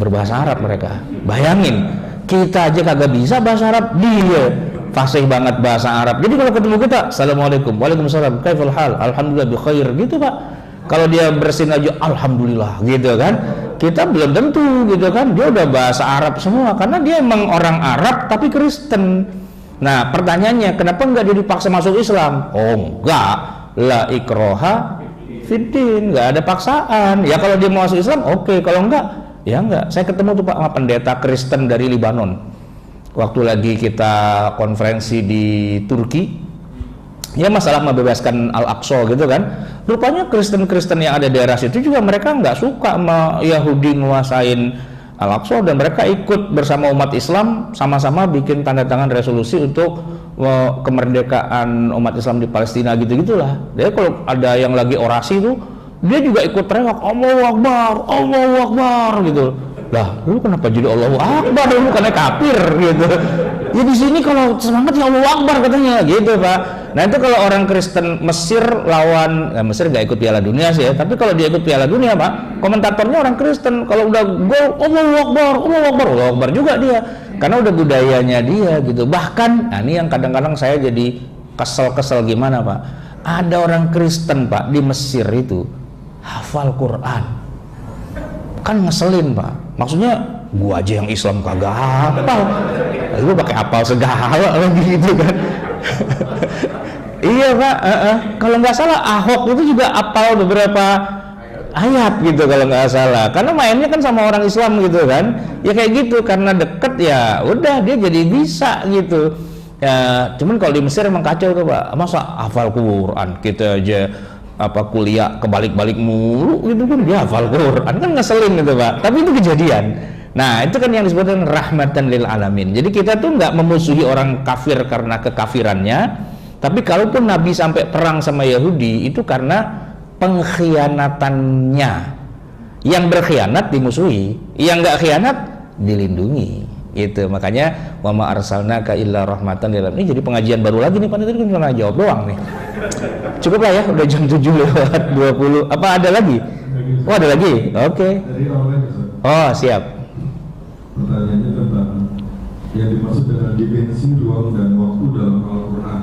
Berbahasa Arab mereka. Bayangin, kita aja kagak bisa bahasa Arab, dia fasih banget bahasa Arab. Jadi kalau ketemu kita, assalamualaikum, waalaikumsalam, kaiful hal, alhamdulillah bi khair, gitu Pak. Kalau dia bersin aja, alhamdulillah, gitu kan. Kita belum tentu, gitu kan. Dia udah bahasa Arab semua, karena dia emang orang Arab tapi Kristen. Nah, pertanyaannya, kenapa enggak dia dipaksa masuk Islam? Oh, enggak. La ikroha fiddin, enggak ada paksaan. Ya kalau dia mau masuk Islam, oke. Kalau enggak, ya enggak. Saya ketemu tuh Pak sama pendeta Kristen dari Libanon. Waktu lagi kita konferensi di Turki, ya masalah membebaskan Al-Aqsa gitu kan. Rupanya Kristen-Kristen yang ada di daerah situ juga mereka nggak suka sama Yahudi nguasain Al-Aqsa, dan mereka ikut bersama umat Islam sama-sama bikin tanda tangan resolusi untuk kemerdekaan umat Islam di Palestina gitu-gitulah. Jadi kalau ada yang lagi orasi tuh, dia juga ikut teriak Allahu Akbar gitu. Lah, lu kenapa jadi Allahu Akbar? Lu karena kafir gitu. Ya di sini kalau semangat ya Allah Akbar katanya gitu Pak. Nah itu kalau orang Kristen Mesir lawan Mesir nggak ikut Piala Dunia sih ya, tapi kalau dia ikut Piala Dunia Pak, komentatornya orang Kristen. Kalau udah gol Allahu Akbar, Allahu Akbar, Allahu Akbar juga dia, karena udah budayanya dia gitu. Bahkan, nah ini yang kadang-kadang saya jadi kesel gimana Pak? Ada orang Kristen Pak di Mesir itu hafal Quran, kan ngeselin Pak. Maksudnya gua aja yang Islam kagak hafal, lu pakai hafal segala lagi gitu kan. Iya Pak, kalau nggak salah Ahok itu juga hafal beberapa ayat gitu kalau nggak salah, karena mainnya kan sama orang Islam gitu kan. Ya kayak gitu, karena deket ya udah dia jadi bisa gitu ya. Cuman kalau di Mesir emang kacau tuh Pak, masa hafal Quran kita aja kuliah kebalik-balik mulu gitu kan, dia hafal Quran kan ngeselin gitu Pak. Tapi itu kejadian. Nah itu kan yang disebutkan rahmatan lil alamin. Jadi kita tuh nggak memusuhi orang kafir karena kekafirannya, tapi kalaupun Nabi sampai perang sama Yahudi itu karena pengkhianatannya. Yang berkhianat dimusuhi, yang nggak khianat dilindungi. Itu makanya wa ma arsalnaka illa rahmatan lil alamin. Ini jadi pengajian baru lagi nih Pak, tadi kan cuma jawab doang nih. Cukup lah ya, udah jam 7:20. Apa ada lagi? Oh ada lagi? Oke. Oh siap. Pertanyaannya tentang yang dimaksud dengan dimensi ruang dan waktu dalam Al-Quran.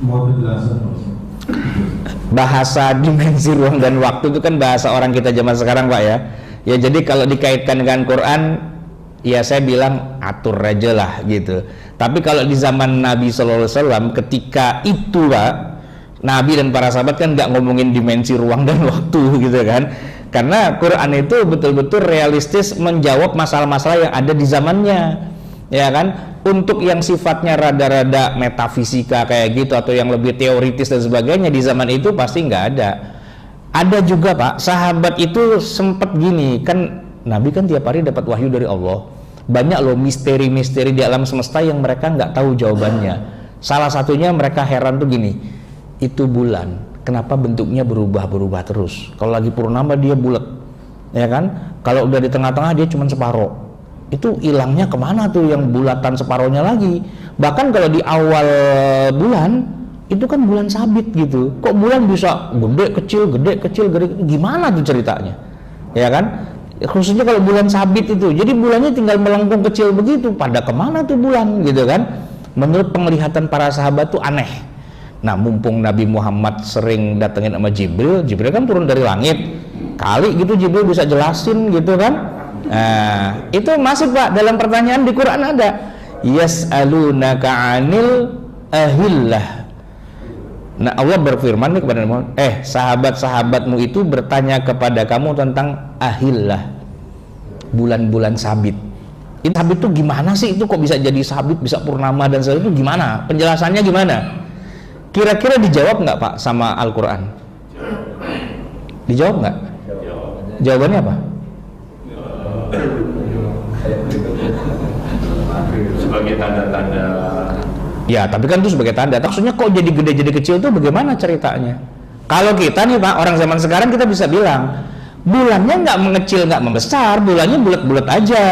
Mau penjelasan bahasa dimensi ruang dan waktu itu kan bahasa orang kita zaman sekarang Pak ya. Ya jadi kalau dikaitkan dengan Quran, ya saya bilang atur aja lah gitu. Tapi kalau di zaman Nabi SAW ketika itu Pak, Nabi dan para sahabat kan nggak ngomongin dimensi ruang dan waktu gitu kan. Karena Quran itu betul-betul realistis menjawab masalah-masalah yang ada di zamannya, ya kan. Untuk yang sifatnya rada-rada metafisika kayak gitu atau yang lebih teoritis dan sebagainya di zaman itu pasti nggak ada. Ada juga Pak, sahabat itu sempat gini kan, Nabi kan tiap hari dapat wahyu dari Allah. Banyak loh misteri-misteri di alam semesta yang mereka nggak tahu jawabannya. Salah satunya mereka heran tuh gini, itu bulan kenapa bentuknya berubah-berubah terus? Kalau lagi purnama dia bulat, ya kan? Kalau udah di tengah-tengah dia cuma separoh. Itu hilangnya kemana tuh yang bulatan separohnya lagi? Bahkan kalau di awal bulan itu kan bulan sabit gitu. Kok bulan bisa gede kecil, gimana tuh ceritanya? Ya kan? Khususnya kalau bulan sabit itu. Jadi bulannya tinggal melengkung kecil begitu. Pada kemana tuh bulan gitu kan? Menurut penglihatan para sahabat tuh aneh. Nah mumpung Nabi Muhammad sering datengin sama Jibril kan turun dari langit, kali gitu Jibril bisa jelasin gitu kan. Nah itu masuk Pak dalam pertanyaan di Quran ada yas'alunaka 'anil ahillah. Nah Allah berfirman nih kepada Muhammad, sahabat-sahabatmu itu bertanya kepada kamu tentang ahillah, bulan-bulan sabit. Ini sabit itu gimana sih, itu kok bisa jadi sabit, bisa purnama dan sebagainya, itu gimana? Penjelasannya gimana? Kira-kira dijawab nggak Pak sama Al-Quran? Dijawab nggak? Jawabannya apa? Sebagai tanda-tanda. Ya tapi kan itu sebagai tanda. Maksudnya kok jadi gede jadi kecil itu bagaimana ceritanya? Kalau kita nih Pak, orang zaman sekarang kita bisa bilang bulannya nggak mengecil nggak membesar, bulannya bulat-bulat aja.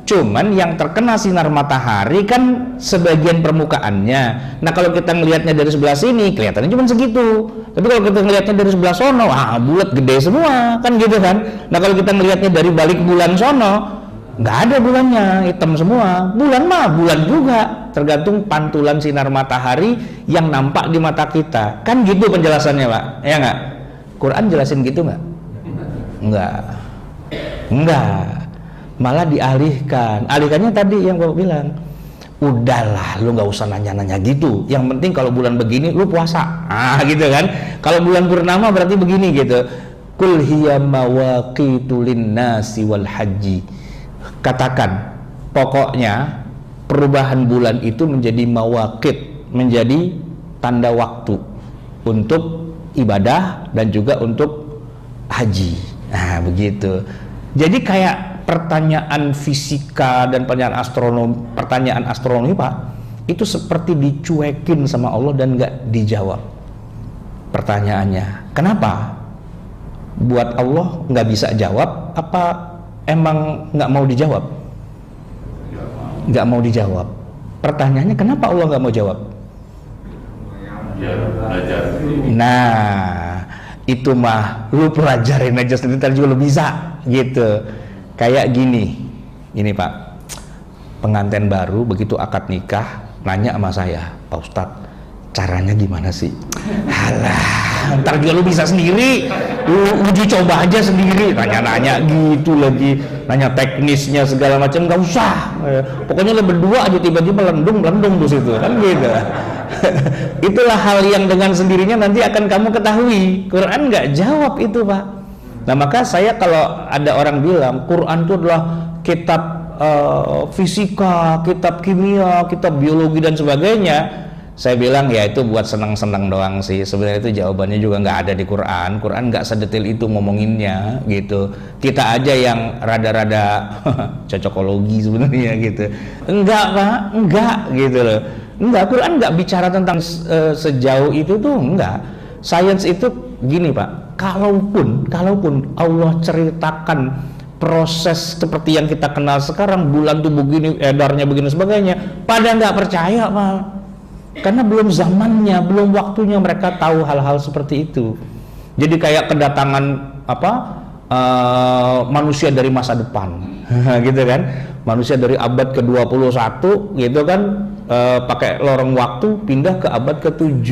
Cuman yang terkena sinar matahari kan sebagian permukaannya. Nah kalau kita ngelihatnya dari sebelah sini kelihatannya cuma segitu. Tapi kalau kita ngelihatnya dari sebelah sono, bulat gede semua kan gitu kan. Nah kalau kita ngelihatnya dari balik bulan sono, nggak ada bulannya, hitam semua. Bulan mah bulan juga, tergantung pantulan sinar matahari yang nampak di mata kita. Kan gitu penjelasannya Pak, ya nggak? Quran jelasin gitu nggak? Enggak. Malah dialihkan. Alihkannya tadi yang Bapak bilang, udahlah lu nggak usah nanya-nanya gitu, yang penting kalau bulan begini lu puasa, gitu kan. Kalau bulan purnama berarti begini gitu. Qul hiya mawaqitu linnasi wal haji. Katakan pokoknya perubahan bulan itu menjadi mawaqit, menjadi tanda waktu untuk ibadah dan juga untuk haji. Nah begitu. Jadi kayak pertanyaan fisika dan pertanyaan astronomi Pak, itu seperti dicuekin sama Allah dan nggak dijawab pertanyaannya. Kenapa? Buat Allah nggak bisa jawab, apa emang nggak mau dijawab? nggak mau dijawab. Pertanyaannya kenapa Allah nggak mau jawab? Ya, belajar. Nah, itu mah lu pelajarin aja sendiri, ntar juga lu bisa gitu. Kayak gini Pak, pengantin baru begitu akad nikah nanya sama saya, Pak Ustadz, caranya gimana sih? Halah, ntar juga lu bisa sendiri, lu uji coba aja sendiri, nanya-nanya gitu lagi, nanya teknisnya segala macam, nggak usah. Pokoknya lu berdua aja tiba-tiba melendung tuh situ, kan gitu. Itulah hal yang dengan sendirinya nanti akan kamu ketahui. Quran nggak jawab itu, Pak. Nah, maka saya kalau ada orang bilang Quran itu adalah kitab fisika, kitab kimia, kitab biologi dan sebagainya, saya bilang ya itu buat senang-senang doang sih. Sebenarnya itu jawabannya juga nggak ada di Quran. Quran nggak sedetail itu ngomonginnya gitu. Kita aja yang rada-rada cocokologi sebenarnya gitu. Enggak, Pak, enggak gitu loh. Enggak, Quran nggak bicara tentang sejauh itu tuh, enggak. Sains itu gini, Pak, kalaupun Allah ceritakan proses seperti yang kita kenal sekarang, bulan tuh begini, edarnya begini sebagainya, pada nggak percaya, Pak, karena belum zamannya, belum waktunya mereka tahu hal-hal seperti itu. Jadi kayak kedatangan manusia dari masa depan gitu kan, manusia dari abad ke-21 gitu kan, pakai lorong waktu pindah ke abad ke-7,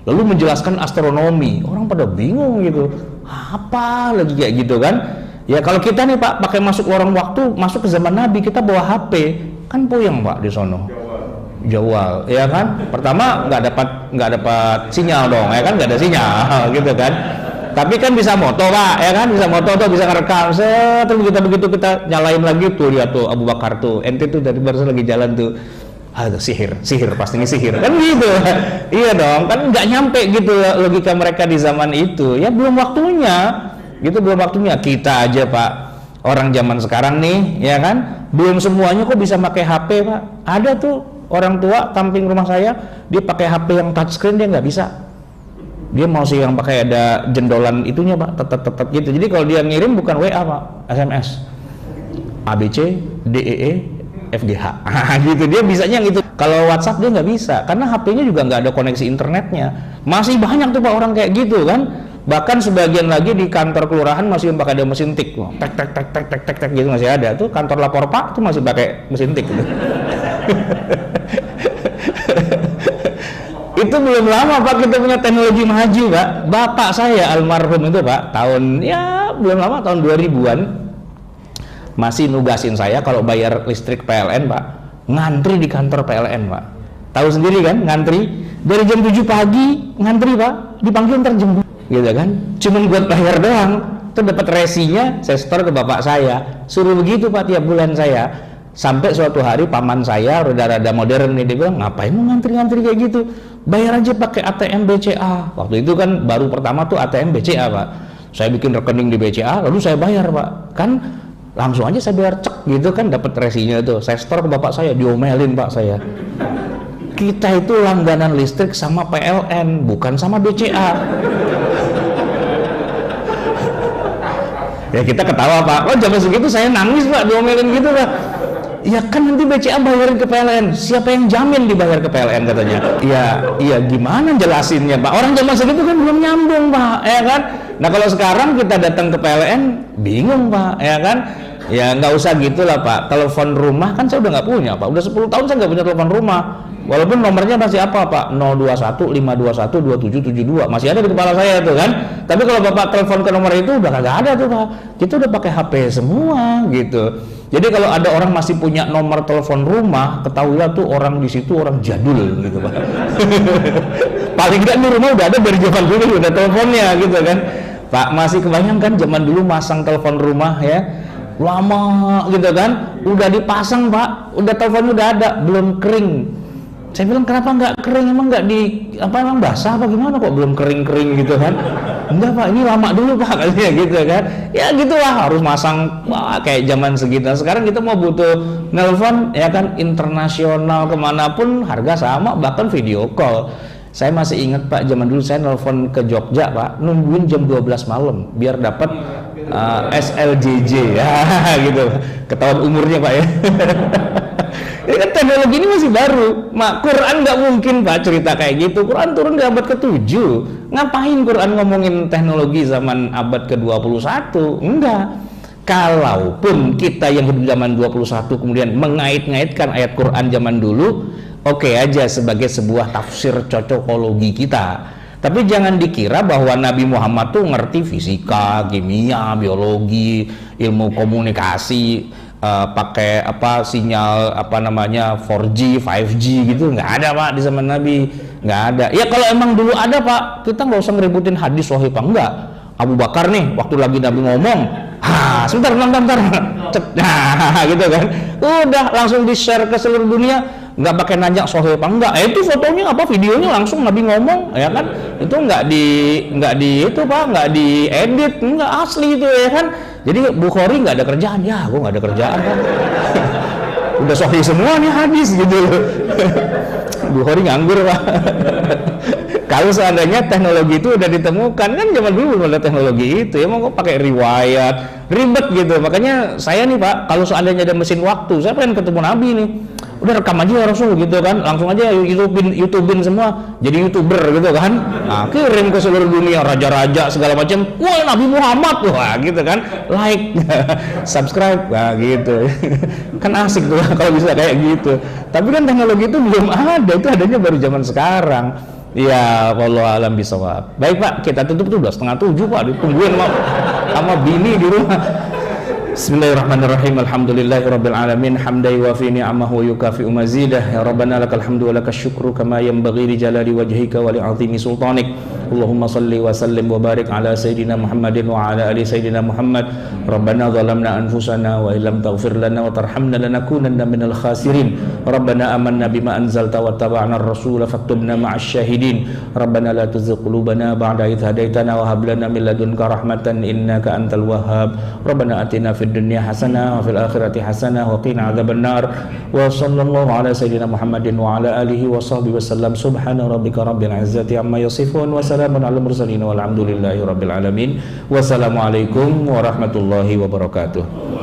lalu menjelaskan astronomi. Orang pada bingung gitu, apa lagi kayak gitu kan. Ya kalau kita nih, Pak, pakai masuk lorong waktu, masuk ke zaman Nabi, kita bawa HP, kan puyeng, Pak, di sono. Jawal, ya kan. Pertama nggak dapat sinyal dong, ya kan, nggak ada sinyal gitu kan. Tapi kan bisa moto, Pak, ya kan, bisa moto tuh, bisa ngerekam. Terus begitu kita nyalain lagi tuh, lihat tuh Abu Bakar tuh, ente tuh dari barusan lagi jalan tuh. Itu sihir, pastinya sihir kan gitu. Iya dong, kan nggak nyampe gitu logika mereka di zaman itu. Ya belum waktunya, gitu, belum waktunya. Kita aja, Pak, orang zaman sekarang nih, ya kan, belum semuanya kok bisa pakai HP, Pak. Ada tuh orang tua samping rumah saya, dia pakai HP yang touchscreen, dia nggak bisa. Dia mau sih yang pakai ada jendolan itunya, Pak, tetap gitu. Jadi kalau dia ngirim bukan WA, Pak, SMS, ABC, DEE, FGH, gitu. Dia bisanya gitu. Kalau WhatsApp dia nggak bisa, karena HP-nya juga nggak ada koneksi internetnya. Masih banyak tuh, Pak, orang kayak gitu kan. Bahkan sebagian lagi di kantor kelurahan masih pakai ada mesin tik, tek gitu masih ada. Tuh kantor lapor Pak tuh masih pakai mesin tik gitu. Itu belum lama, Pak, kita punya teknologi maju, Pak. Bapak saya almarhum itu, Pak, belum lama, tahun 2000-an, masih nugasin saya kalau bayar listrik PLN, Pak, ngantri di kantor PLN, Pak. Tahu sendiri kan, ngantri dari jam 7 pagi, ngantri, Pak, dipanggil ntar jam 2, gitu kan, cuman buat bayar doang. Itu dapat resinya, saya setor ke bapak saya, suruh begitu, Pak, tiap bulan saya. Sampai suatu hari paman saya rada-rada modern nih, dia bilang, ngapain mau ngantri-ngantri kayak gitu, bayar aja pakai ATM BCA. Waktu itu kan baru pertama tuh ATM BCA, Pak. Saya bikin rekening di BCA, lalu saya bayar, Pak, kan langsung aja saya bayar cek gitu kan, dapat resinya tuh. Saya setor ke bapak saya, diomelin, Pak, saya. Kita itu langganan listrik sama PLN, bukan sama BCA. Ya kita ketawa, Pak. Oh, zaman segitu saya nangis, Pak, diomelin gitu, Pak. Ya kan nanti BCA bayarin ke PLN. Siapa yang jamin dibayar ke PLN, katanya. Iya gimana jelasinnya, Pak? Orang zaman segitu kan belum nyambung, Pak, ya kan? Nah kalau sekarang kita datang ke PLN, bingung, Pak, ya kan? Ya nggak usah gitulah, Pak. Telepon rumah kan saya udah nggak punya, Pak. Udah 10 tahun saya nggak punya telepon rumah. Walaupun nomornya masih apa, Pak? 021 521 2772 masih ada di kepala saya tuh kan. Tapi kalau Bapak telepon ke nomor itu udah kagak ada tuh, Pak. Kita udah pakai HP semua gitu. Jadi kalau ada orang masih punya nomor telepon rumah, ketahuilah tuh orang di situ orang jadul gitu, Pak. Paling nggak di rumah udah ada dari zaman dulu, udah teleponnya gitu kan. Pak, masih kebayang kan zaman dulu masang telepon rumah ya, lama gitu kan, udah dipasang, Pak, udah teleponnya udah ada, belum kering. Saya bilang kenapa nggak kering, emang nggak emang basah apa gimana kok belum kering gitu kan? Enggak, Pak, ini lama dulu, Pak, katanya gitu kan. Ya gitulah, harus masang, wah, kayak zaman segitu. Sekarang kita mau butuh nelpon ya kan, internasional kemanapun harga sama, bahkan video call. Saya masih ingat, Pak, zaman dulu saya nelpon ke Jogja, Pak, nungguin jam 12 malam biar dapat SLJJ ya gitu. Ketahuan umurnya, Pak, ya. Ya kan teknologi ini masih baru. Quran nggak mungkin Pak cerita kayak gitu. Quran turun di abad ke-7. Ngapain Quran ngomongin teknologi zaman abad ke-21? Enggak. Kalaupun kita yang hidup zaman 21 kemudian mengait-ngaitkan ayat Quran zaman dulu, oke aja sebagai sebuah tafsir cocokologi kita. Tapi jangan dikira bahwa Nabi Muhammad tuh ngerti fisika, kimia, biologi, ilmu komunikasi, pakai sinyal 4G, 5G gitu. Nggak ada Pak di zaman Nabi, nggak ada. Ya kalau emang dulu ada Pak, kita nggak usah ngeributin hadis sahih Pak. Enggak. Abu Bakar nih waktu lagi Nabi ngomong, sebentar, gitu kan, udah langsung di share ke seluruh dunia, nggak pakai nanya sahih apa enggak. Itu fotonya videonya langsung Nabi ngomong, ya kan, itu nggak di itu Pak, nggak diedit, nggak, asli itu ya kan. Jadi Bukhari nggak ada kerjaan, ya gue nggak ada kerjaan kan. Udah sahih semua nih hadis gitu. Bukhari nganggur Pak. Kalau seandainya teknologi itu udah ditemukan, kan zaman dulu belum ada teknologi itu, ya mau kok pakai riwayat, ribet gitu. Makanya saya nih Pak, kalau seandainya ada mesin waktu, saya pengen ketemu Nabi nih, udah rekam aja ya Rasul gitu kan, langsung aja YouTubein semua, jadi YouTuber gitu kan, kirim ke seluruh dunia, raja-raja segala macam, wah Nabi Muhammad, wah gitu kan, like, subscribe, gitu. Kan asik tuh kalau bisa kayak gitu. Tapi kan teknologi itu belum ada, itu adanya baru zaman sekarang. Ya, wallahu alam bisawab. Baik Pak, kita tutup tuh 6:30 Pak, ditungguin sama bini di rumah. Bismillahirrahmanirrahim. Alhamdulillahirabbil alamin, hamdan yuwafi ni'amahu wa yukafi'u mazidah. Ya Rabbana lakal hamdu wa lakas syukru kama yanbaghi li jalali wajhika wa li'azimi sultanik. Allahumma salli wa sallim wa barik ala sayyidina Muhammadin wa ala ali sayyidina Muhammad. Rabbana zalamna anfusana wa illam taghfir lana wa tarhamna lanakunanna minal khasirin. Rabbana amanna bima anzalta wa taba'na ar-rasul faktubna ma'asy syahidin. Rabbana la tuzigh qulubana ba'da idh hadaitana wa hab lana min ladunka rahmatan innaka antal wahhab. Rabbana atina fid dunya hasanah wa fil akhirati hasanah wa qina adzabannar. Wa sallallahu ala sayyidina Muhammadin wa ala alihi wa sahbihi wasallam. Subhana rabbika rabbil izzati amma yasifun wa salamun alal mursalin walhamdulillahi rabbil alamin. Wassalamualaikum warahmatullahi wabarakatuh.